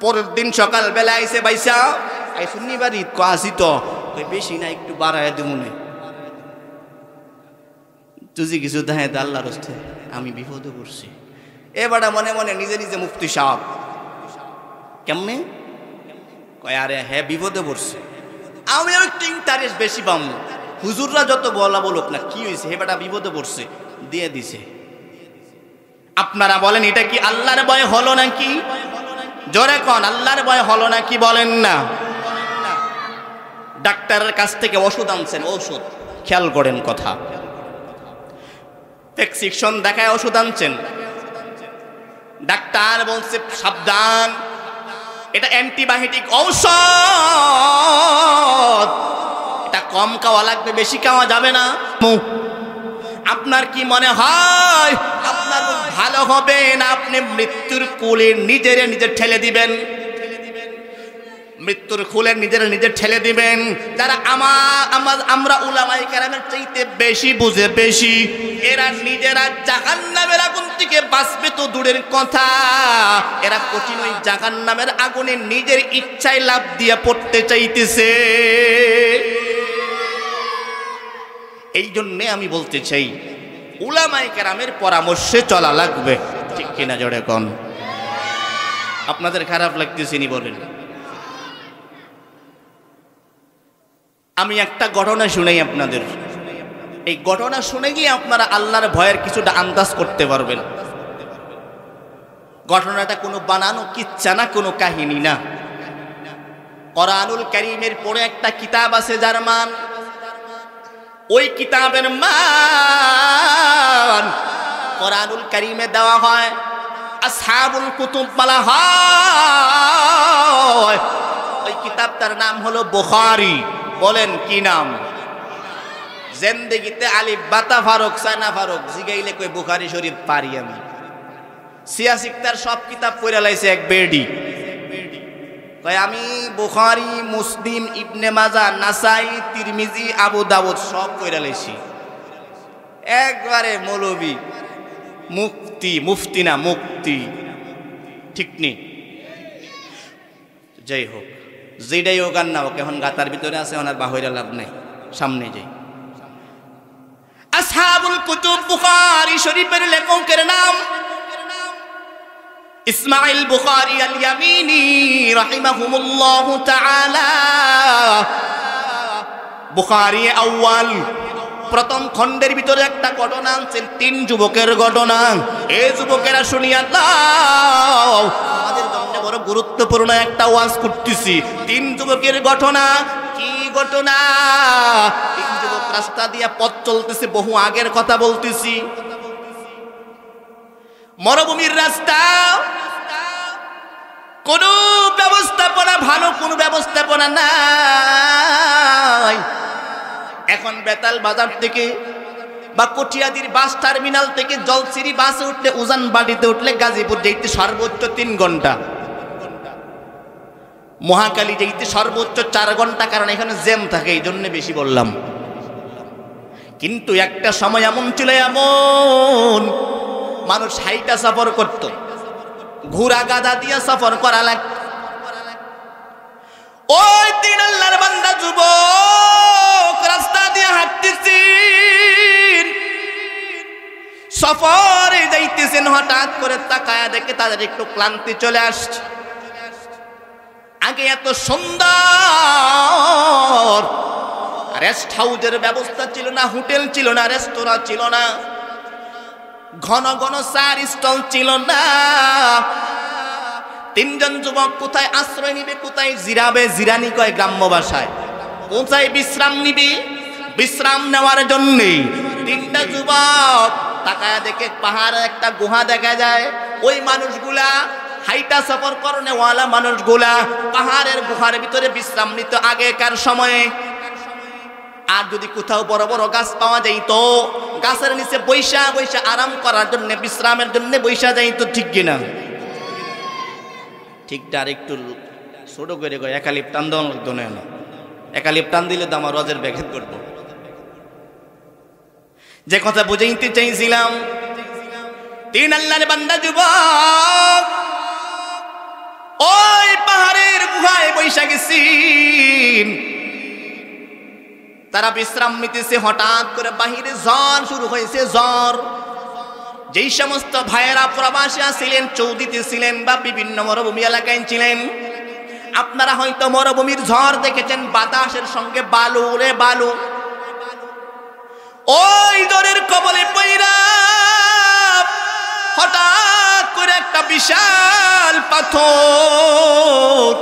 পরের দিন সকাল বেলা আইসে, বাইসা আই শনিবার ঈদ আসি তো, বেশি না, একটু বাড়ায় দেবনে, তুই কিছু দেখে আল্লাহর হস্তে আমি বিপদে পড়ছি। এবারে মনে মনে নিজে নিজে মুফতি সাহেব কেমনে কয়, আরে হ্যাঁ বিপদে পড়ছে, আমি একটু ইন্টারেস্ট বেশি পাম। হুজুররা যত বলা বলুক না, কি হয়েছে, হে বেটা বিপদে পড়ছে, দিয়ে দিছে। আপনারা বলেন এটা কি আল্লাহর ভয় হলো নাকি? জোরে কোন, আল্লাহর ভয় হলো নাকি বলেন না? ডাক্তারের কাছ থেকে ওষুধ আনছেন, ওষুধ খেয়াল করেন কথা, প্রেসক্রিপশন দেখায় ওষুধ আনছেন, ডাক্তার বলছে সাবধান, এটা অ্যান্টিবায়োটিক ঔষধ, এটা কম খাওয়া লাগবে, বেশি খাওয়া যাবে না। আপনার কি মনে হয় আপনার ভালো হবে না আপনি মৃত্যুর কোলে নিজের নিজে ঠেলে দিবেন? মৃত্যুর কোলে নিজের নিজে ঠেলে দিবেন। যারা আমরা উলামায়ে কেরামের চাইতে বেশি বুঝে, বেশি, এরা নিজেরা জাহান্নামের আগুন থেকে বাঁচবে তো দূরের কথা, এরা কঠিন ওই জাহান্নামের আগুনে নিজের ইচ্ছায় লাফ দিয়ে পড়তে চাইতেছে। এই জন্যে আমি বলতে চাই, উলামায়ে কেরামের পরামর্শে চলা লাগবে, ঠিক কিনা জোরে কোন? আপনাদের খারাপ লাগতেছে নি বলেন? আমি একটা ঘটনা শুনাই আপনাদের, এই ঘটনা শুনে গিয়ে আপনারা আল্লাহর ভয়ের কিছুটা আন্দাজ করতে পারবেন। ঘটনাটা কোনো বানানো কিচ্ছা না, কোনো কাহিনী না। কোরআনুল কারীমের পরে একটা কিতাব আছে যার মান, ওই কিতাবের মান কোরআনুল কারীমে দেওয়া হয়, আসহাবুল কুতুব বলা হয়। ওই কিতাবটার নাম হলো বুখারী। বলেন কি নাম? জিন্দেগিতে আলিফ বাতা ফারুক সানা ফারুক জিগাইলে কই বুখারী শরীফ পারি আমি। সিয়াসিকতার সব কিতাব পড়ে লাইছে এক বেডি, কয় আমি বুখারী, মুসলিম, ইবনে মাজাহ, নাসাই, তিরমিজি, আবু দাউদ সব পড়ে লাইছি। একবারে মৌলবি, মুফতি না মুক্তি, ঠিক নেই? যাই হোক, যেটাই হোক আর না হোক, এখন গাতার ভিতরে আছে, ওনার বাহিরে লাভ নাই, সামনে যাই। আসহাবুল কুতুব বুখারী শরীফের লেখকের নাম ইসমাইল বুখারী আল ইয়ামিনী রাহিমাহুমুল্লাহু তাআলা। বুখারী আউয়াল প্রথম খণ্ডের ভিতরে একটা ঘটনা আনছেন, 3 যুবকের ঘটনা। এই যুবকেরা শুনিয়া দাও, আমাদের জন্য বড় গুরুত্বপূর্ণ একটা ওয়াজ করতেছি। 3 যুবকের ঘটনা। কি ঘটনা? 3 যুবক রাস্তা দিয়ে পথ চলতেছে, বহু আগের কথা বলতেছি। মরুভূমির রাস্তা, কোনো ব্যবস্থাপনা, ভালো কোনো ব্যবস্থাপনা নাই। এখন বেতাল বাজার থেকে বা কটিয়াদির বাস টার্মিনাল থেকে জলসিরি বাসে উঠলে, উজান বাড়িতে উঠলে গাজীপুর যেতে সর্বোচ্চ 3 ঘন্টা, মহাকালী যেতে সর্বোচ্চ 4 ঘন্টা, কারণ এখানে জ্যাম থাকে, এই জন্য বেশি বললাম। কিন্তু একটা সময় এমন ছিল, এমন মানুষ হাইটা সফর করত, ঘোড়া গাধা দিয়ে সফর করা লাগত। ওই দিন আল্লাহর বান্দা যুবক রাস্তা দিয়ে হাঁটতেছি, সফরে যাইতেছেন, হঠাৎ করে তাকায়া দেখে তাদের একটু ক্লান্তি চলে আসছে। আগে এত সুন্দর রেস্ট হাউসের ব্যবস্থা ছিল না, হোটেল ছিল না, রেস্তোরাঁ ছিল না, ঘন ঘন চার স্টল ছিল না। তিনজন যুবক কোথায় আশ্রয় নিবে, কোথায় জিরাবে, জিরানি কয় গ্রাম্য ভাষায়, কোথায় বিশ্রাম নিবে, বিশ্রাম নেওয়ার জন্যে তিনটা যুবক তাকায়া দেখে পাহাড়ে একটা গুহা দেখা যায়। ওই মানুষগুলা হাইটা সফর করনে ওয়ালা মানুষগুলা পাহাড়ের গুহার ভিতরে বিশ্রাম নিত আগেকার সময়ে। আর যদি কোথাও বড় বড় গাছ পাওয়া যাইতো, গাছের নিচে বৈশা বৈশা আরাম করার জন্য, বিশ্রামের জন্য বৈশা যাইতো, ঠিক কিনা? ঠিকটা আর একটু ছোট করে গো, একালিপ টান দেওয়া লাগতো না, একালিপ টান দিলে তো আমার রজের ব্যাঘাত করবো। যে কথা বুঝাইতে চাইছিলাম, তিন আল্লাহর বান্দা যুবক ওই পাহাড়ের গুহায় বৈশা গেছি, তারা বিশ্রাম নিতেছে। হঠাৎ করে বাহিরে ঝড় শুরু হয়েছে, ঝড়। যেই সমস্ত ভাইয়েরা প্রবাসী ছিলেন, চৌদিতে ছিলেন বা বিভিন্ন মরুভূমি এলাকায় ছিলেন, আপনারা হয়তো মরুভূমির ঝড় দেখেছেন, বাতাসের সঙ্গে বালু রে বালু। ওই ঝড়ের কবলে পইরা হঠাৎ করে একটা বিশাল পাথর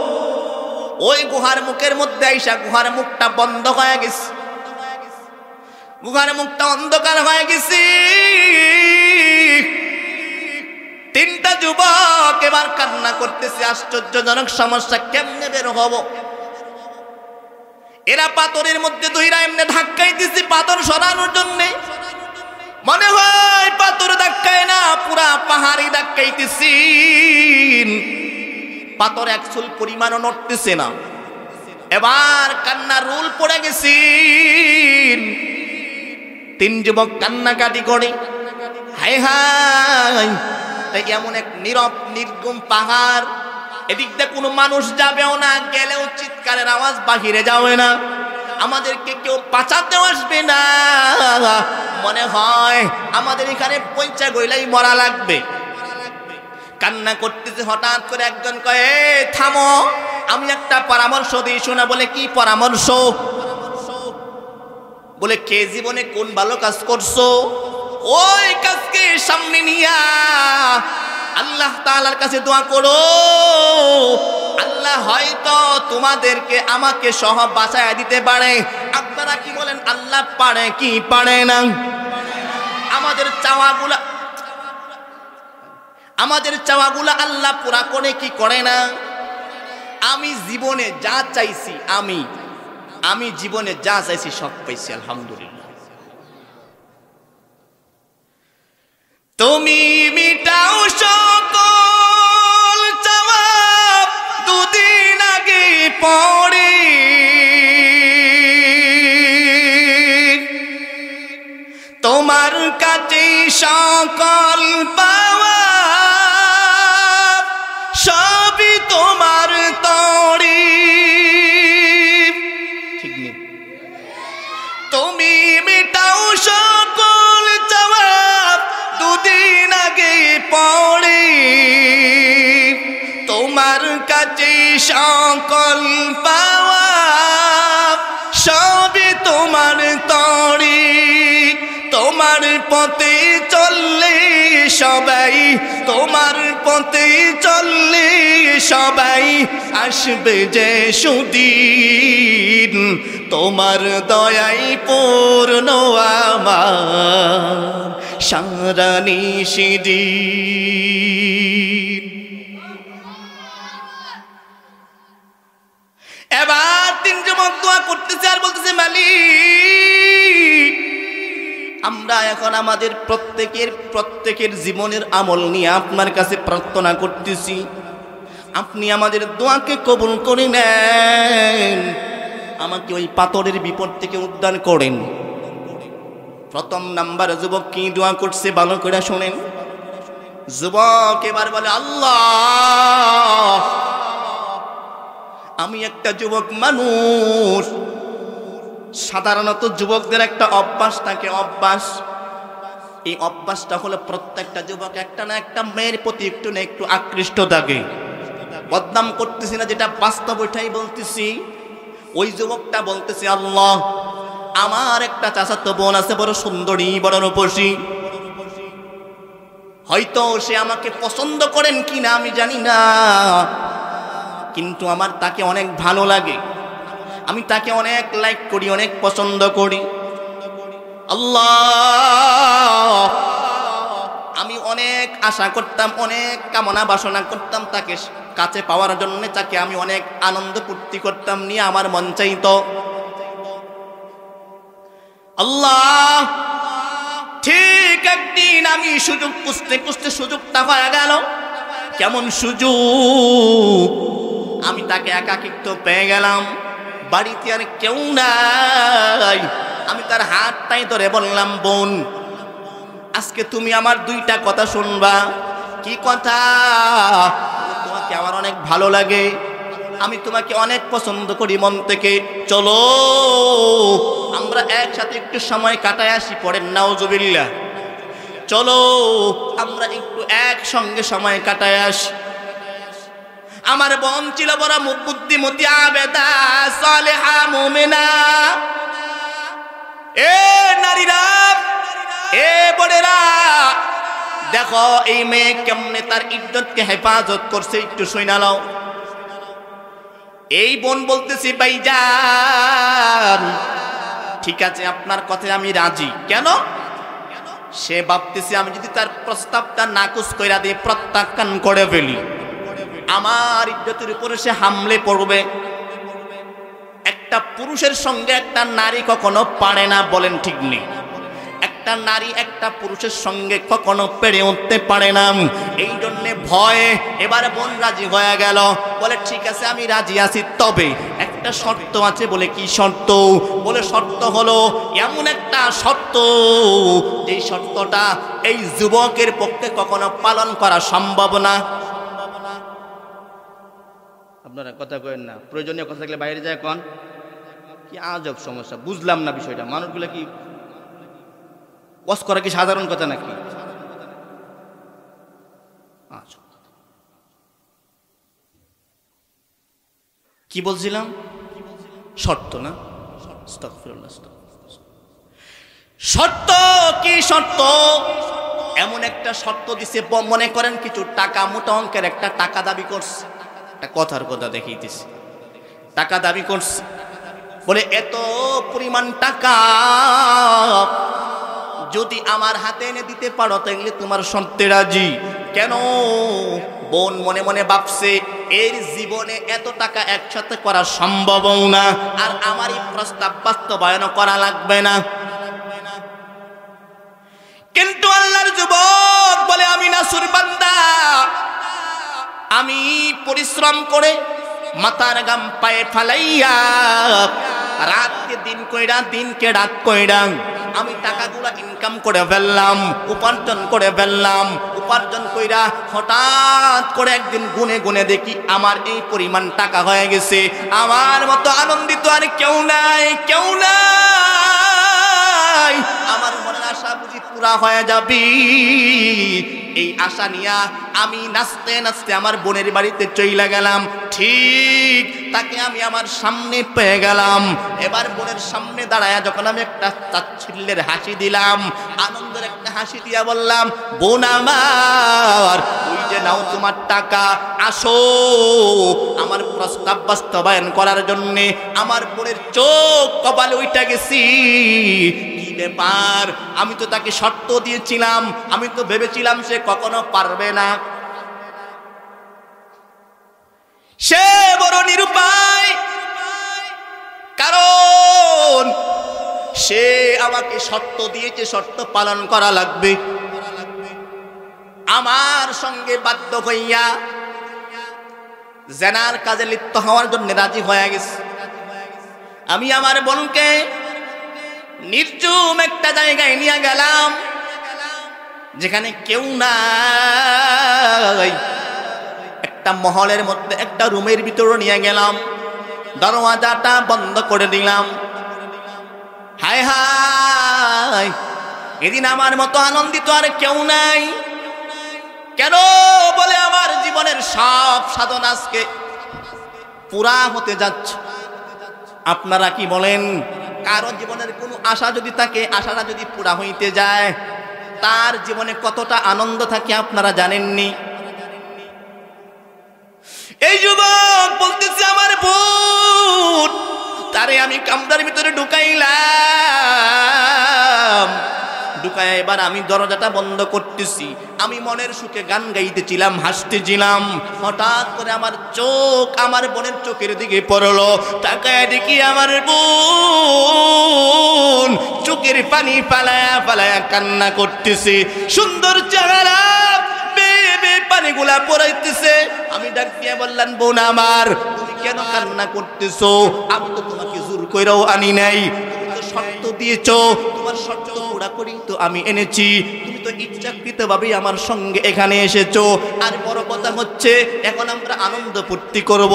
ওই গুহার মুখের মধ্যে আইসা গুহার মুখটা বন্ধ হয়ে গেছে, গুহার মুখটা অন্ধকার হয়ে গেছে। তিনটা যুবক এবার কান্না করতেছে, আশ্চর্যজনক সমস্যা, কেমনে বের হব? এরা পাথরের মধ্যে দুইরা এমনি ধাক্কাইতেছে পাথর সরানোর জন্যে, মনে হয় পাথর ধাক্কায় না, পুরা পাহাড়ি ধাক্কাইতেছি, পাথর এক চুল পরিমাণও নড়তেছে না। এবার কান্নার রোল পড়ে গেছি। তিন যুবক কান্নাকাটি করে, হায় হায়, এমন এক নীরব নির্গুম পাহাড়, এদিক দিয়ে কোনো মানুষ যাবেও না, গেলেও চিৎকারের আওয়াজ বাহিরে যাবে না, আমাদেরকে কেউ বাঁচাতে আসবে না, মনে হয় আমাদের এখানে পয়সা গইলাই মরা লাগবে। কান্না করতেছে। হঠাৎ করে একজন কয়, থামো, আমি একটা পরামর্শ দিই, শোনা। বলে কি পরামর্শ? বলে কে জীবনে কোন ভালো কাজ করছো, ওই কাজকে সামনে নিয়া আল্লাহ তাআলার কাছে দোয়া করো, আল্লাহ হয়তো তোমাদেরকে আমাকে সহ বাঁচায়া দিতে পারে। আপনারা কি বলেন, আল্লাহ পারে কি পারে না? আমাদের চাওয়াগুলা আল্লাহ পুরা করে কি করে না? আমি জীবনে যা চাইছি, আমি জীবনে যা চাইছি সব পাইছি, আলহামদুলিল্লাহ। তুমি মিটাও সকল চাওয়া দুদিন আগে পড়ে, তোমার কাছে সকল পাওয়া সবই তোমার তরে, ঠিক নেই? তুমি মিটাও সকল চাওয়া দুদিন আগে পড়ে, তোমার কাছে সকল পাওয়া সবই তোমার তরে, তোমার পথে চললে সবাই, তোমার পথে চললে সবাই আসবে যে সুদিন, তোমার দয়াই পূর্ণ আমার সারা নিশিদিন। এবার তিন যুবক দোয়া করতেছে আর বলতেছে, মালিক, আমরা এখন আমাদের প্রত্যেকের জীবনের আমল নিয়ে আপনার কাছে প্রার্থনা করতেছি, আপনি আমাদের দোয়াকে কবুল করে নেন, আমাকে ওই পাথরের বিপদ থেকে উদ্ধার করেন। প্রথম নাম্বার যুবক কি দোয়া করছে ভালো করে শোনেন। যুবক এবার বলে, আল্লাহ, আমি একটা যুবক মানুষ, সাধারণত যুবকদের একটা অভ্যাস থাকে, অভ্যাস এই অভ্যাসটা হলো প্রত্যেকটা যুবক একটা না একটা মেয়ের প্রতি একটু না একটু আকৃষ্ট থাকে। বদনাম করতেছি না, যেটা বাস্তব ওইটাই বলতেছি। ওই যুবকটা বলতেছে, আল্লাহ, আমার একটা চাচাতো বোন আছে, বড় সুন্দরী, বড় রূপসী। হয়তো সে আমাকে পছন্দ করেন কিনা আমি জানি না, কিন্তু আমার তাকে অনেক ভালো লাগে, আমি তাকে অনেক লাইক করি, অনেক পছন্দ করি। আল্লাহ, আমি অনেক আশা করতাম, অনেক কামনা বাসনা করতাম তাকে কাছে পাওয়ার জন্য, তাকে আমি অনেক আনন্দ ফুর্তি করতাম, নিয়ে আমার মন চাইতো। আল্লাহ, ঠিক একদিন আমি সুযোগ খুঁজতে খুঁজতে সুযোগটা হয়ে গেল। কেমন সুযোগ! আমি তাকে একাকিত্ব পেয়ে গেলাম, বাড়িতে আর কেউ নাই। আমি তার হাতটাই ধরে বললাম, বোন, আজকে তুমি আমার দুইটা কথা শুনবা। কি কথা? তোমাকে আমার অনেক ভালো লাগে, আমি তোমাকে অনেক পছন্দ করি মন থেকে। চলো আমরা একসাথে একটু সময় কাটায় আসি। পড়েন নাউজুবিল্লাহ। চলো আমরা একটু একসঙ্গে সময় কাটায় আসি। আমার বোন ছিল বড় বুদ্ধিমতী, আবেদা, সালেহা, মুমিনা। এ নারীরা, এ বোনেরা, দেখো এই মেয়ে কেমনে তার ইজ্জতকে হেফাজত করছে, একটু শুইনা নাও। এই বোন বলতেছি, ভাইজান ঠিক আছে, আপনার কথায় আমি রাজি। কেন? সে ভাবতেছে আমি যদি তার প্রস্তাবটা নাকচ কইরা দিই, প্রত্যাখ্যান করে ফেলি, আমার ইজ্জতের উপরে সে হামলে পড়বে। একটা পুরুষের সঙ্গে একটা নারী কখনো পারে না, বলেন ঠিক নেই? একটা নারী একটা পুরুষের সঙ্গে কখনো পেরে উঠতে পারে না। এই জন্যে ভয়ে এবারে বোন রাজি হয়ে গেল, বলে ঠিক আছে আমি রাজি আছি, তবে একটা শর্ত আছে। বলে কি শর্ত? বলে শর্ত হলো এমন একটা শর্ত, যে শর্তটা এই যুবকের পক্ষে কখনো পালন করা সম্ভব না। আপনারা কথা কইেন না, প্রয়োজনীয় কথা থাকলে বাইরে যায় কোন। কি আজব সমস্যা, বুঝলাম না বিষয়টা। মানুষগুলো কি ওয়াজ করা কি সাধারণ কথা নাকি? কি বলছিলাম? শর্ত না? শর্ত কি শর্ত? এমন একটা শর্ত দিছে, মনে করেন কিছু টাকা, মোটা অঙ্কের একটা টাকা দাবি করছে। একটা কথার কথা দেখাইতেছি, টাকা দাবি করছে। বলে এত পরিমাণ টাকা যদি আমার হাতে এনে দিতে পারো তাহলে তোমার শর্তে রাজি। কেন? বোন মনে মনে ভাবছে এর জীবনে এত টাকা একসাথে করা সম্ভব না, আর আমার এই প্রস্তাব বাস্তবায়ন করা লাগবে না। কিন্তু আল্লাহর যুবক বলে, আমি নাসুর বান্দা, আমি পরিশ্রম করে মাথার গাম পায়ে ফালাইয়া রাতকে দিন কইরা, দিনকে রাত কইরা আমি টাকাগুলা ইনকাম করে ফেললাম, উপার্জন করে ফেললাম। উপার্জন কইরা হঠাৎ করে একদিন গুনে গুনে দেখি আমার এই পরিমাণ টাকা হয়ে গেছে। আমার মতো আনন্দিত আর কেউ নাই, কেউ নাই। আমার মনের আশা বুঝি পুরা হয়ে যাবি। এই আশা নিয়া আমি নাচতে নাচতে আমার বোনের বাড়িতে চইলা গেলাম। ঠিক তাকে আমি আমার সামনে পেয়ে গেলাম। এবার বোনের সামনে দাঁড়ায়া যখন আমি একটা তাচ্ছিল্যের হাসি দিলাম, আনন্দের একটা হাসি দিয়া বললাম, বোন আমার, ওই যে নাও তোমার টাকা, আসো আমার প্রস্তাব বাস্তবায়ন করার জন্যে। আমার বোনের চোখ কপালে উইঠা গেছি। কি ব্যাপার? আমি তো তাকে শর্ত দিয়েছিলাম, আমি তো ভেবেছিলাম সে কখনো পারবে না। সে বড় নিরুপায়, কারণ সে আমাকে শর্ত দিয়েছে, শর্ত পালন করা লাগবে। আমার সঙ্গে বাধ্য হইয়া জেনার কাজে লিপ্ত হওয়ার জন্য রাজি হয়ে গেছে। আমি আমার বোনকে নির্জুম একটা জায়গায় নিয়ে গেলাম, যেখানে কেউ নাই। একটা মহলের মধ্যে একটা রুমের ভিতরে নিয়ে গেলাম, দরওয়াজাটা বন্ধ করে দিলাম। হায় হায়, এদিন আমার মতো আনন্দিত আর কেউ নাই। কেন? বলে আমার জীবনের সব সাধন আজকে পুরা হতে যাচ্ছে। আপনারা কি বলেন? কারো জীবনের কোনো আশা যদি থাকে, আশাটা যদি পুরা হইতে যায়, তার জীবনে কতটা আনন্দ থাকে আপনারা জানেননি। এই যুবক বলতেছে আমার বোন, তারে আমি কামরার ভিতরে ঢুকাইলাম, ঢুকায় এবার আমি দরজাটা বন্ধ করতেছি। আমি মনের সুখে গান গাইতেছিলাম, হাসতেছিলাম। হঠাৎ করে আমার চোখ আমার বোনের চোখের দিকে পড়লো। তাকায় দেখি আমার বোন চোখের পানি ফালায়া ফালায়া কান্না করতেছে। সুন্দর চেহারা, বেয়ে বেয়ে পানিগুলা পড়াইতেছে। আমি ডাক দিয়ে বললাম, বোন আমার, তুমি কেন কান্না করতেছো? আমি তো তোমাকে জোর কইরাও আনি নাই, শর্ত দিয়েছো, তোমার শর্ত পুরা করি তো আমি এনেছি। তুমি তো ইচ্ছাকৃতভাবেই আমার সঙ্গে এখানে এসেছো। আর বড় কথা হচ্ছে, এখন আমরা আনন্দ ফুর্তি করব,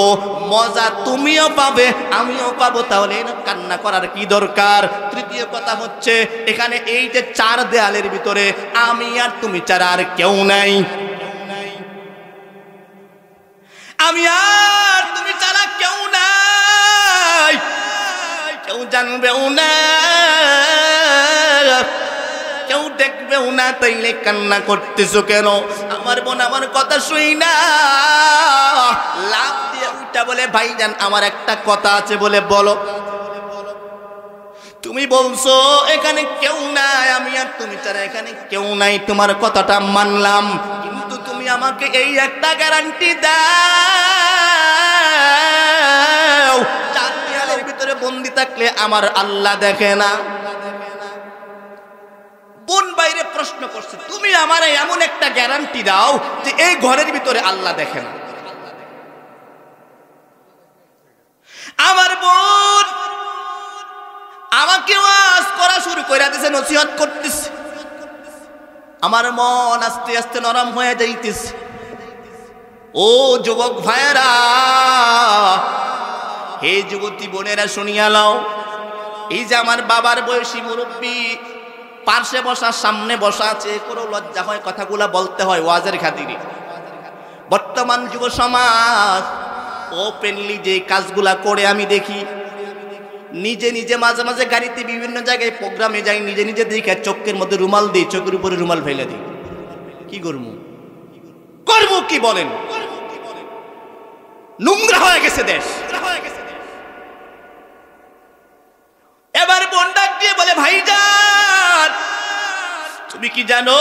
মজা তুমিও পাবে আমিও পাবো, তাহলে কান্না করার কি দরকার? তৃতীয় কথা হচ্ছে, এখানে এই যে চার দেয়ালের ভিতরে আমি আর তুমি ছাড়া আর কেউ নাই, আমি আর তুমি ছাড়া কেউ নাই, কেউ জানবেও না, কেউ দেখবেও না, তাইলে কান্না করতেছো কেন? আমার বোন আমার কথা শুই না, লাভ দিয়ে উঠা বলে, ভাইজান আমার একটা কথা আছে, বলে বলো। তুমি বলছো এখানে কেউ নাই, আমি আর তুমি ছাড়া এখানে কেউ নাই, তোমার কথাটা মানলাম, কিন্তু তুমি আমাকে এই একটা গ্যারান্টি দাও, চার দেয়ালের ভিতরে বন্দি থাকলে আমার আল্লাহ দেখে না। বোন বাইরে প্রশ্ন করছে, তুমি আমার এমন একটা গ্যারান্টি দাও যে এই ঘরের ভিতরে আল্লাহ দেখে না। আমার বোন আমাকে ওয়াজ করা শুরু করে দিয়েছে, নসিহত করতেছে। আমার মন আস্তে আস্তে নরম হয়ে যাইতেছে। ও যুবক ভাইরা, হে যুবতী বোনেরা, শুনিয়া লও, এই যে আমার বাবার বয়সী মুরব্বী পার্শ্বে বসা, সামনে বসা আছে, কোনো লজ্জা হয় কথাগুলা বলতে হয় ওয়াজের খাতিরে। বর্তমান যুব সমাজ ওপেনলি যে কাজগুলা করে আমি দেখি, নিজে নিজে মাঝে মাঝে গাড়িতে বিভিন্ন জায়গায় প্রোগ্রামে যাই, নিজে নিজে দেখে চোখের মধ্যে রুমাল দিই, চোখের উপরে রুমাল ফেলে দিই। কি করবো করবো কি বলেন? নোংরা হয়ে গেছে দেশ। এবার বোন ডাক দিয়ে বলে, ভাইজান তুমি কি জানো,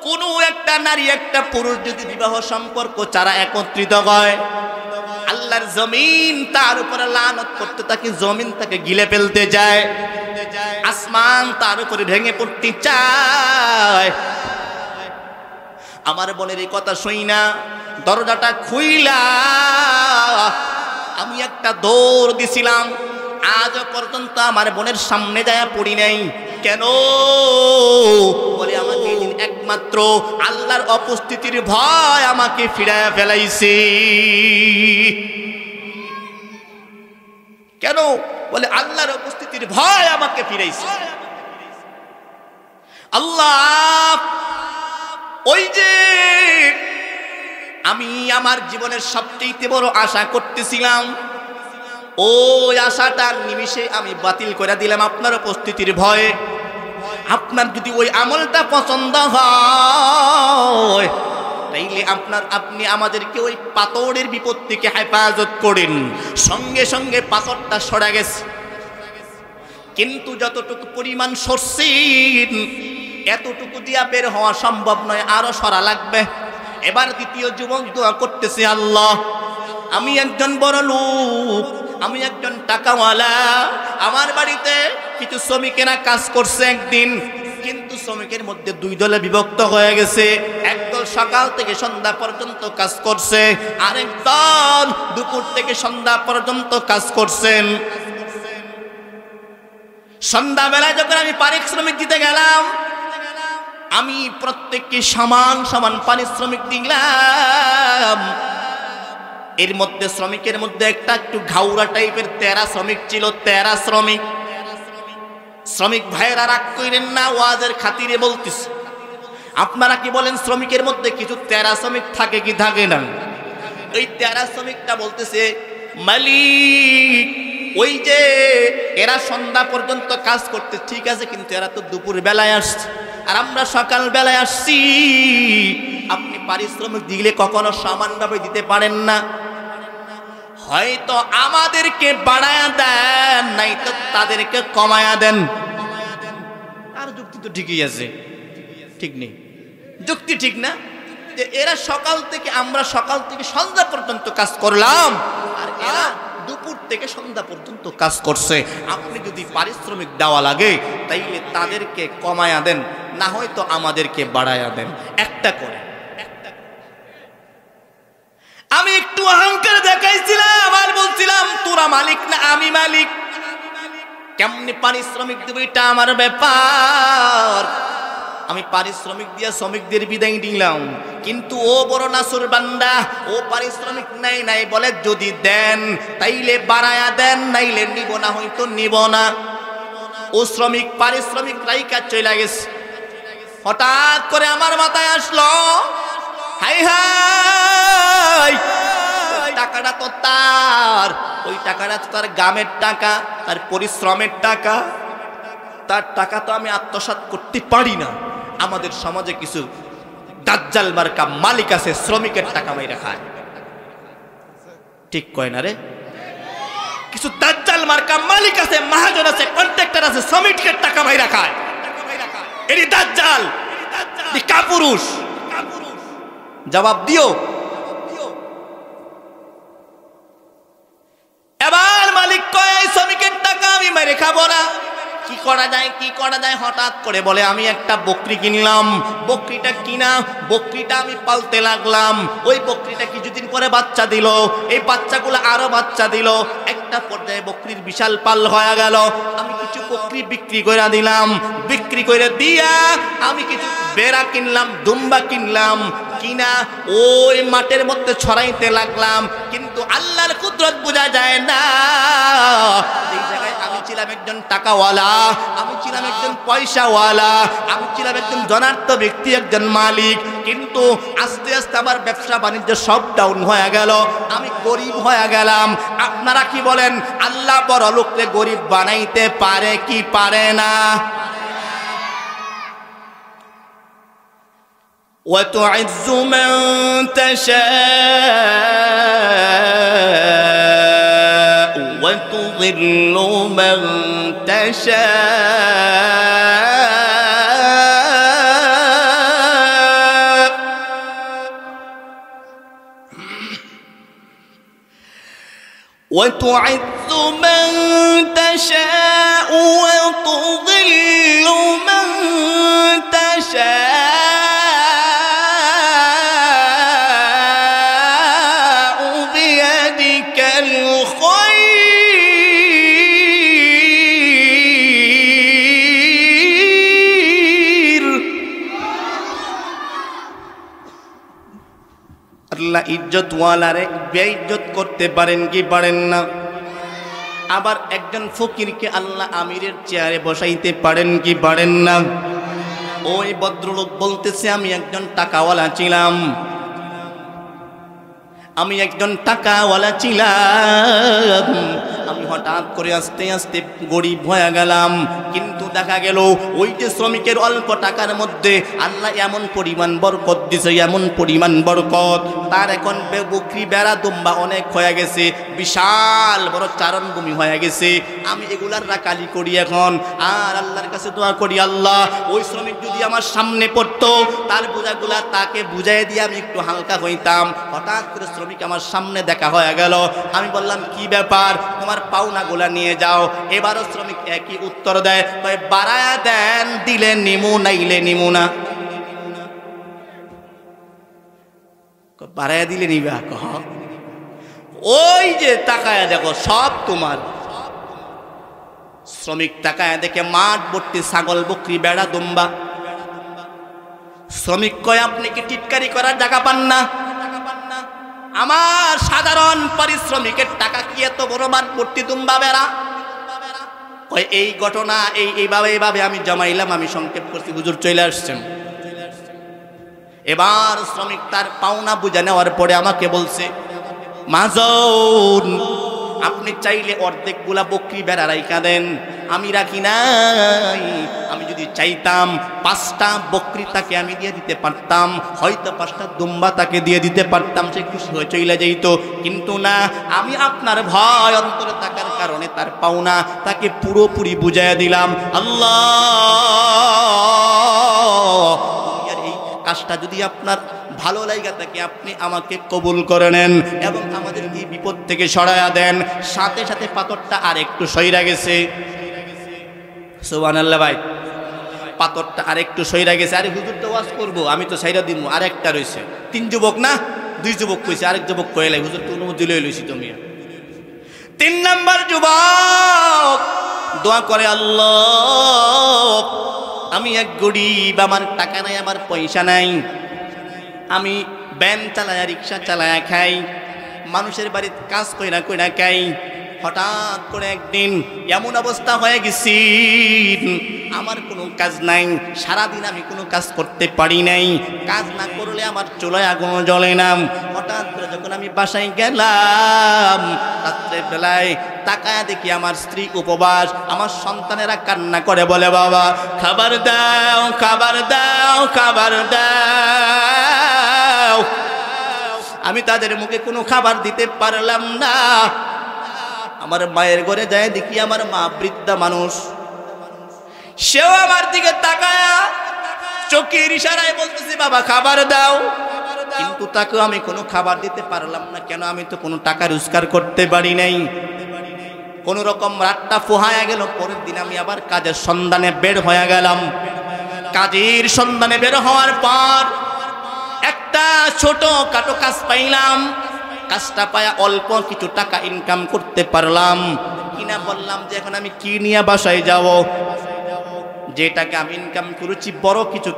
কোন একটা নারী একটা পুরুষ যদি বিবাহ সম্পর্ক ছাড়া একত্রিত হয়, আল্লাহর জমিন তার উপরে লানত করতে থাকে, জমিন তাকে গিলে ফেলতে যায়, আসমান তার উপরে ভেঙে পড়তে চায়। আমার বোনের এই কথা শুই না, দরজাটা খুইলা আমি একটা দৌড় দিছিলাম, আজও পর্যন্ত আমার বোনের সামনে যায় পড়ি নাই। কেন? বলে আমাকে একমাত্র আল্লাহর উপস্থিতির ভয় আমাকে ফিরায় ফেলাইছে। কেন? বলে আল্লাহর উপস্থিতির ভয় আমাকে ফিরাইছে। আল্লাহ, ওই যে আমি আমার জীবনের সবচেয়ে বড় আশা করতেছিলাম, ওই আশাটার নিমিষে আমি বাতিল করে দিলাম আপনার উপস্থিতির ভয়ে। আপনার যদি ওই আমলটা পছন্দ হয়, তাইলে আপনি আমাদেরকে ওই পাথরের বিপদ থেকে হেফাজত করেন। সঙ্গে সঙ্গে পাথরটা সরে গেছে, কিন্তু যতটুকু পরিমাণ সরছেন এতটুকু দিয়া বের হওয়া সম্ভব নয়, আরো সরা লাগবে। এবার দ্বিতীয় যুবক দোয়া করতেছে, আল্লাহ আমি একজন বড় লোক, আমি একজন টাকাওয়ালা, আমার বাড়িতে কিছু শ্রমিকেরা কাজ করছে একদিন, কিন্তু শ্রমিকের মধ্যে দুই দলে বিভক্ত হয়ে গেছে। একদল সকাল থেকে সন্ধ্যা পর্যন্ত কাজ করছে, আরেক দল দুপুর থেকে সন্ধ্যা পর্যন্ত কাজ করছেন। সন্ধ্যাবেলায় যখন আমি পারিশ্রমিক দিতে গেলাম, আমি প্রত্যেককে সমান সমান পারিশ্রমিক দিলাম। এর মধ্যে শ্রমিকের মধ্যে একটু ঘাউরা টাইপের তেরা শ্রমিক ছিল, তেরা শ্রমিক। শ্রমিক ভাইয়েরা রাগ কইরেন না, ওয়াজের খাতিরে বলতেছি। আপনারা কি বলেন শ্রমিকের মধ্যে কিছু তেরা শ্রমিক থাকে কি থাকে না? এই তেরা শ্রমিকটা বলতেছে, মালিক ওই যে এরা সন্ধ্যা পর্যন্ত কাজ করতে ঠিক আছে, কিন্তু এরা তো দুপুর বেলায় আসছে আর আমরা সকাল বেলায় আসছি, আপনি পারিশ্রমিক দিলে কখনো সমানভাবে দিতে পারেন না, হয়তো আমাদেরকে বাড়ায়া দেন, নাই তো তাদেরকে কমায়া দেন। আর যুক্তি তো ঠিকই আছে, ঠিক নেই? যুক্তি ঠিক না? যে এরা সকাল থেকে, আমরা সকাল থেকে সন্ধ্যা পর্যন্ত কাজ করলাম আর এরা দুপুর থেকে সন্ধ্যা পর্যন্ত কাজ করছে, আপনি যদি পারিশ্রমিক দেওয়া লাগে তাইলে তাদেরকে কমায়া দেন, না হয়তো আমাদেরকে বাড়ায়া দেন, একটা করে। আমি একটু অহংকার দেখাইছিলাম আর বলছিলাম তোরা মালিক না আমি মালিক, কেমনি পারিশ্রমিক দেব এটা আমার ব্যাপার। আমি পারিশ্রমিক দিয়া শ্রমিকদের বিদায় দিলাম, কিন্তু ও বড় নাসুর বান্দা, ও পারিশ্রমিক নাই নাই বলে যদি দেন তাইলে বাড়ায়া দেন, নাইলে নিব না, হয়তো নিব না। ও শ্রমিক পারিশ্রমিক রাইকা চলে গেছে। হঠাৎ করে আমার মাথায় আসলো, হাই হাই টাকাটা তো তার, ওই টাকাটা তো তার গ্রামের টাকা, তার পরিশ্রমের টাকা, তার টাকা তো আমি আত্মসাৎ করতে পারি না। আমাদের সমাজে কিছু দাজ্জাল মার্কা মালিক আছে, শ্রমিকের টাকা মাইরা খায়, ঠিক কয় না রে? কিছু দাজ্জাল মার্কা মালিক আছে, মহাজন আছে, কন্ট্রাক্টর আছে, শ্রমিকের টাকা মাইরা খায়। এটি দাজ্জাল, এটি কাপুরুষ। জবাব দিও। এবার মালিক কয় শ্রমিকের টাকা আমি মেরে খাবো না, কি করা যায় কি করা যায়? হঠাৎ করে বলে আমি একটা বকরি কিনলাম, বকরিটা কিনা বকরিটা আমি পালতে লাগলাম, ওই বকরিটা কিছুদিন পরে বাচ্চা দিল, এই বাচ্চাগুলো আরো বাচ্চা দিল, একটা পর্যায়ে বকরির বিশাল পাল হয়ে গেল। আমি কিছু বকরি বিক্রি করে দিলাম, বিক্রি করে দিয়া আমি কিছু বেড়া কিনলাম, দুম্বা কিনলাম, কিনা ওই মাঠের মধ্যে ছড়াইতে লাগলাম, কিন্তু আল্লাহর কুদরত বোঝা যায় না। এই জায়গায় আমি ছিলাম একজন টাকাওয়ালা, আমি ছিলাম একজন পয়সাওয়ালা, আমি ছিলাম একজন ধনাঢ্য ব্যক্তি, একজন মালিক, কিন্তু আস্তে আস্তে আমার ব্যবসা বাণিজ্য সব ডাউন হয়ে গেল, আমি গরিব হয়ে গেলাম। আপনারা কি বলেন আল্লাহ বড় লোককে গরিব বানাইতে পারে কি পারে না? وتعز من تشاء وتضل من تشاء وتعز من تشاء وتضل من تشاء আল্লাহ ইজ্জতওয়ালারে বেইজ্জত করতে পারেন কি পারেন না? আবার একজন ফকিরকে আল্লাহ আমিরের চেয়ারে বসাইতে পারেন কি পারেন না? ওই ভদ্রলোক বলতেছে আমি একজন টাকাওয়ালা ছিলাম, আমি একজন টাকাওয়ালা ছিলাম, আমি হঠাৎ করে আস্তে আস্তে গরিব হয়ে গেলাম, কিন্তু দেখা গেল ওই যে শ্রমিকের অল্প টাকার মধ্যে আল্লাহ এমন পরিমাণ বরকত দিছে, এমন পরিমাণ বরকত, তার এখন বকরি বেড়া দুম্বা অনেক হয়ে গেছে, বিশাল বড় চারণভূমি হয়ে গেছে। আমি এগুলার রাকালি করি এখন, আর আল্লাহর কাছে দোয়া করি, আল্লাহ ওই শ্রমিক যদি আমার সামনে পড়তো, তার বোঝাগুলা তাকে বুঝাই দিয়ে আমি একটু হালকা হইতাম। হঠাৎ করে শ্রমিক আমার সামনে দেখা হয়ে গেল, আমি বললাম কি ব্যাপার, তোমার পাওনাগুলা নিয়ে যাও। এবারও শ্রমিক একই উত্তর দেয়, তবে বাড়ায়া দেন, দিলে নিমু নাইলে নিমু না। বাড়ায়া দিলে নিবা? ওই যে তাকায়া দেখো সব তোমার। শ্রমিক তাকায়া দেখে মাঠ ভর্তি ছাগল, বকরি, বেড়া, দুম্বা। শ্রমিক কয় আপনি কি টিটকারি করার জায়গা পান না? আমার সাধারণ পারিশ্রমিকের টাকা কি এত বড় মাঠ ভর্তি দুম্বা বেড়া? কয় এই ঘটনা এইভাবে আমি জমাইলাম, আমি সংক্ষেপ করছি, হুজুর চলে আসছেন। এবার শ্রমিক তার পাওনা বুঝে নেওয়ার পরে আমাকে বলছে, মাজন আপনি চাইলে অর্ধেকগুলা বকরি বেড়া রাইখা দেন, আমি রাখি নাই। আমি যদি চাইতাম 5টা বকরি তাকে আমি দিয়ে দিতে পারতাম, হয়তো 5টা দুম্বা তাকে দিয়ে দিতে পারতাম, সে খুশি হয়ে চলে যাইত। কিন্তু না, আমি আপনার ভয় অন্তরে থাকার কারণে তার পাওনা তাকে পুরোপুরি বুঝাইয়া দিলাম। আল্লাহ, এই কাজটা যদি আপনার ভালো লাগা থাকে আপনি আমাকে কবুল করে নেন এবং আমাদের এই বিপদ থেকে সরাইয়া দেন। সাথে সাথে পাথরটা আর একটু সইরা গেছে। সুবহানাল্লাহ ভাই, পাথরটা আর একটু সইরা গেছে। আরে হুজুর তো ওয়াজ করবো, আমি তো সাইরা দিব, আর একটা রয়েছে। 3 যুবক না 2 যুবক কইছে, আরেক যুবক কইলাই হুজুর তো অনুমতি লই লইছি তুমি। 3 নাম্বার যুবক দোয়া করে, আল্লাহ আমি এক গরিব, আমার টাকা নাই, আমার পয়সা নাই, আমি ভ্যান চালায়া রিক্সা চালায়া খাই, মানুষের বাড়িতে কাজ কইরা খাই। হঠাৎ করে একদিন এমন অবস্থা হয়ে গেছি, আমার কোনো কাজ নাই, সারাদিন আমি কোনো কাজ করতে পারি নাই, কাজ না করলে আমার চুলায় আগুন জ্বলে না। হঠাৎ করে যখন আমি বাসায় গেলাম রাত্রে বেলায়, তাকায় দেখি আমার স্ত্রী উপবাস, আমার সন্তানেরা কান্না করে বলে, বাবা খাবার দাও, খাবার দাও, খাবার দাও। আমি তাদের মুখে কোনো খাবার দিতে পারলাম না। আমার মায়ের ঘরে যায় দেখি আমার মা বৃদ্ধা মানুষ, সেও আমার দিকে তাকায়া চোখের ইশারায় বলতেছে, বাবা খাবার দাও। কিন্তু তাকেও আমি কোনো খাবার দিতে পারলাম না। কেন? আমি তো কোনো টাকা রোজগার করতে পারি নাই। কোন রকম রাতটা পোহায়া গেল। পরের দিন আমি আবার কাজের সন্ধানে বের হয়ে গেলাম। কাজের সন্ধানে বের হওয়ার পর একটা ছোট খাটো কাজ পাইলাম। কাজটা পায়া অল্প কিছু টাকা ইনকাম করতে পারলাম। কিনা বললাম যে এখন আমি কি নিয়ে বাসায় যাব? যেটাকে আমি ইনকাম করেছি বড় কিছু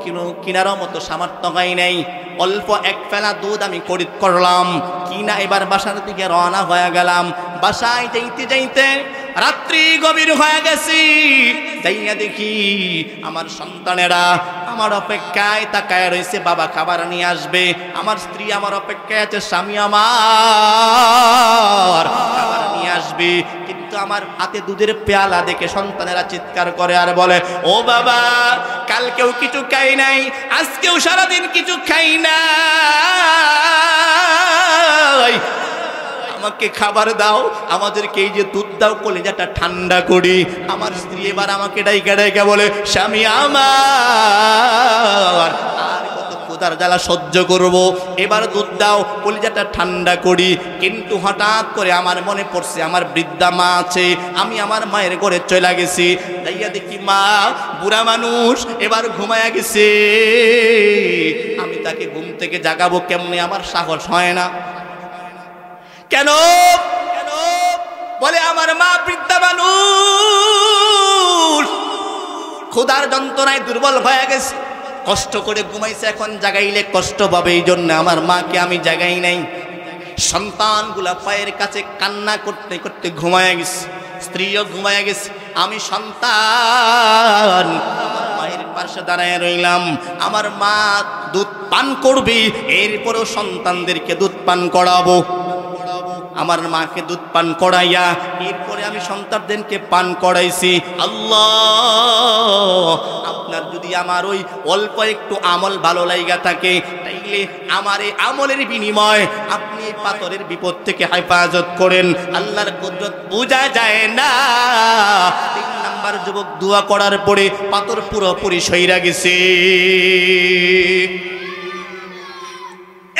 কিনারও মতো সামর্থ্য হয় নাই। অল্প এক ফেলা দুধ আমি খরিদ করলাম, কিনা এবার বাসার দিকে রওনা হয়ে গেলাম। বাসায় যাইতে যাইতে রাত্রি গভীর হয়ে গেছি। যাইয়া দেখি আমার সন্তানেরা আমার অপেক্ষায় তাকায় রয়েছে, বাবা খাবার নিয়ে আসবে। আমার স্ত্রী আমার অপেক্ষায় আছে, স্বামী আমার খাবার নিয়ে আসবে। কিন্তু আমার হাতে দুধের পেয়ালা দেখে সন্তানেরা চিৎকার করে আর বলে, ও বাবা কালকেও কিছু খাই নাই, আজকেও সারাদিন কিছু খাই নাই, আমাকে খাবার দাও, আমাদেরকে এই যে দুধ দাও, কলিজাটা ঠান্ডা করি। আমার স্ত্রী এবার আমাকে ডাইকা ডাইকা বলে, স্বামী আমার আর কত ক্ষুধার জ্বালা সহ্য করব, এবার দুধ দাও, কলিজাটা ঠান্ডা করি। কিন্তু হঠাৎ করে আমার মনে পড়ছে আমার বৃদ্ধা মা আছে। আমি আমার মায়ের ঘরে চলে গেছি। যাইয়া দেখি মা বুড়া মানুষ এবার ঘুমায়া গেছে। আমি তাকে ঘুম থেকে জাগাবো কেমনে? আমার সাহস হয় না। কেন? বলে আমার মা বৃদ্ধা মানুষ, ক্ষুধার যন্ত্রণায় দুর্বল হয়ে গেছে, কষ্ট করে ঘুমাইছে। এখন জাগাইলে কষ্ট পাবে, এই জন্য আমার মাকে আমি জাগাই নাই। সন্তানগুলা পায়ের কাছে কান্না করতে করতে ঘুমায়া গেছে, স্ত্রীও ঘুমায়া গেছে। আমি সন্তান আমার মায়ের পাশে দাঁড়ায় রইলাম। আমার মা দুধ পান করবে, এরপরেও সন্তানদেরকে দুধ পান করাবো। আমার মাকে দুধ পান করাইয়া এরপরে আমি সন্তানদেরকে পান করাইছি। আল্লাহ, আপনার যদি আমার ওই অল্প একটু আমল ভালো লাগা থাকে, তাইলে আমার এই আমলের বিনিময় আপনি এই পাথরের বিপদ থেকে হেফাজত করেন। আল্লাহর কুদরত বোঝা যায় না। 3 নাম্বার যুবক দোয়া করার পরে পাথর পুরোপুরি সইরা গেছে।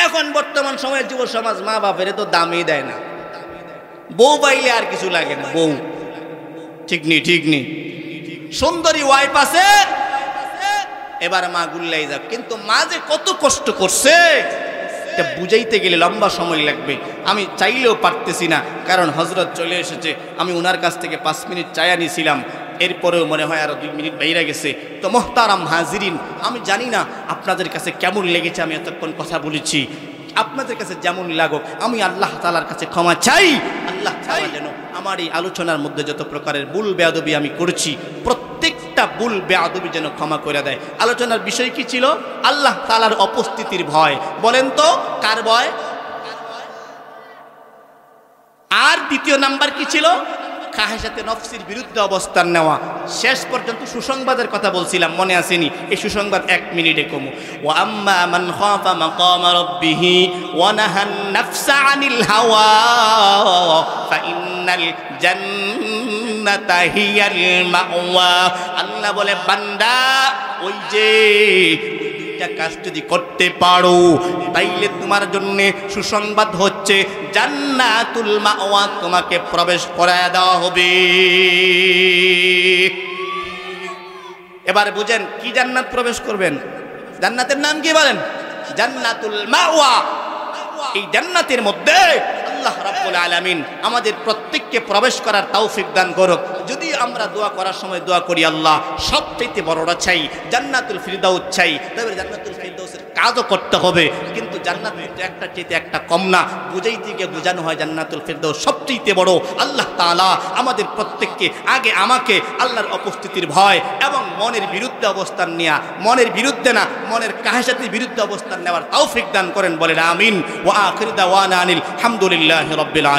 এখন বর্তমান সময়ের যুব সমাজ মা বাপের তো দামই দেয় না। বউ পাইলে আর কিছু লাগে না। বউ ঠিক নেই, সুন্দরী ওয়াইফ আছে, এবার মা গুল্লাই যাক। কিন্তু মা যে কত কষ্ট করছে এটা বুঝাইতে গেলে লম্বা সময় লাগবে। আমি চাইলেও পারতেছি না, কারণ হযরত চলে এসেছে। আমি ওনার কাছ থেকে 5 মিনিট চায়া নিয়েছিলাম, এরপরেও মনে হয় আরো 2 মিনিট বাইরে গেছে। তো মোহতারাম হাজিরিন, আমি জানি না আপনাদের কাছে কেমন লেগেছে আমি এতক্ষণ কথা বলেছি। আপনাদের কাছে যেমন লাগুক, আমি আল্লাহ তাআলার কাছে ক্ষমা চাই। আল্লাহ তাআলা যেন আমার এই আলোচনার মধ্যে যত প্রকারের ভুল বেয়াদবি আমি করছি, প্রত্যেকটা ভুল বেয়াদবি যেন ক্ষমা করে দেয়। আলোচনার বিষয় কি ছিল? আল্লাহ তাআলার উপস্থিতির ভয়। বলেন তো কার ভয়? আর দ্বিতীয় নাম্বার কি ছিল? খাহেসাতে নফসির বিরুদ্ধে অবস্থান নেওয়া। শেষ পর্যন্ত সুসংবাদের কথা বলছিলাম, মনে আসেনি? এই সুসংবাদ 1 মিনিটে কমু। ওয়া আম্মা মান খাফা মাকামা রাব্বিহি ওয়া নাহান নাফসা আনিল হাওয়া ফা ইন্নাল জান্নাতা হিয়াল মাওয়া। আল্লাহ বলে, বান্দা ওই যে কাজ যদি করতে পারো তাইলে তোমার জন্য সুসংবাদ হচ্ছে জান্নাতুল মাওয়া, তোমাকে প্রবেশ করায় দেওয়া হবে। এবার বুঝেন কি জান্নাত প্রবেশ করবেন? জান্নাতের নাম কি বলেন? জান্নাতুল মাওয়া। এই জান্নাতের মধ্যে আল্লাহ রাব্বুল আলামিন আমাদের প্রত্যেককে প্রবেশ করার তৌফিক দান করুক। যদি আমরা দোয়া করার সময় দোয়া করি আল্লাহ সবচেয়ে বড়টা চাই, জান্নাতুল ফিরদাউস চাই, তবে জান্নাতুল ফিরদাউসের কাজও করতে হবে। কিন্তু জান্নাত একটা চাইতে একটা কম না, বুঝাইতে গিয়ে বোঝানো হয় জান্নাতুল ফিরদাউস সবচেয়ে বড়। আল্লাহ তাআলা আমাদের প্রত্যেককে আগে আমাকে আল্লাহর উপস্থিতির ভয় এবং মনের বিরুদ্ধে অবস্থান নেওয়া, মনের বিরুদ্ধে না মনের কাহেসাতির বিরুদ্ধে অবস্থান নেওয়ার তৌফিক দান করেন, বলেন আমিন। ওয়া আখিরু দাওয়ানা আনিল হামদুলিল্লাহি রাব্বিল আলামিন।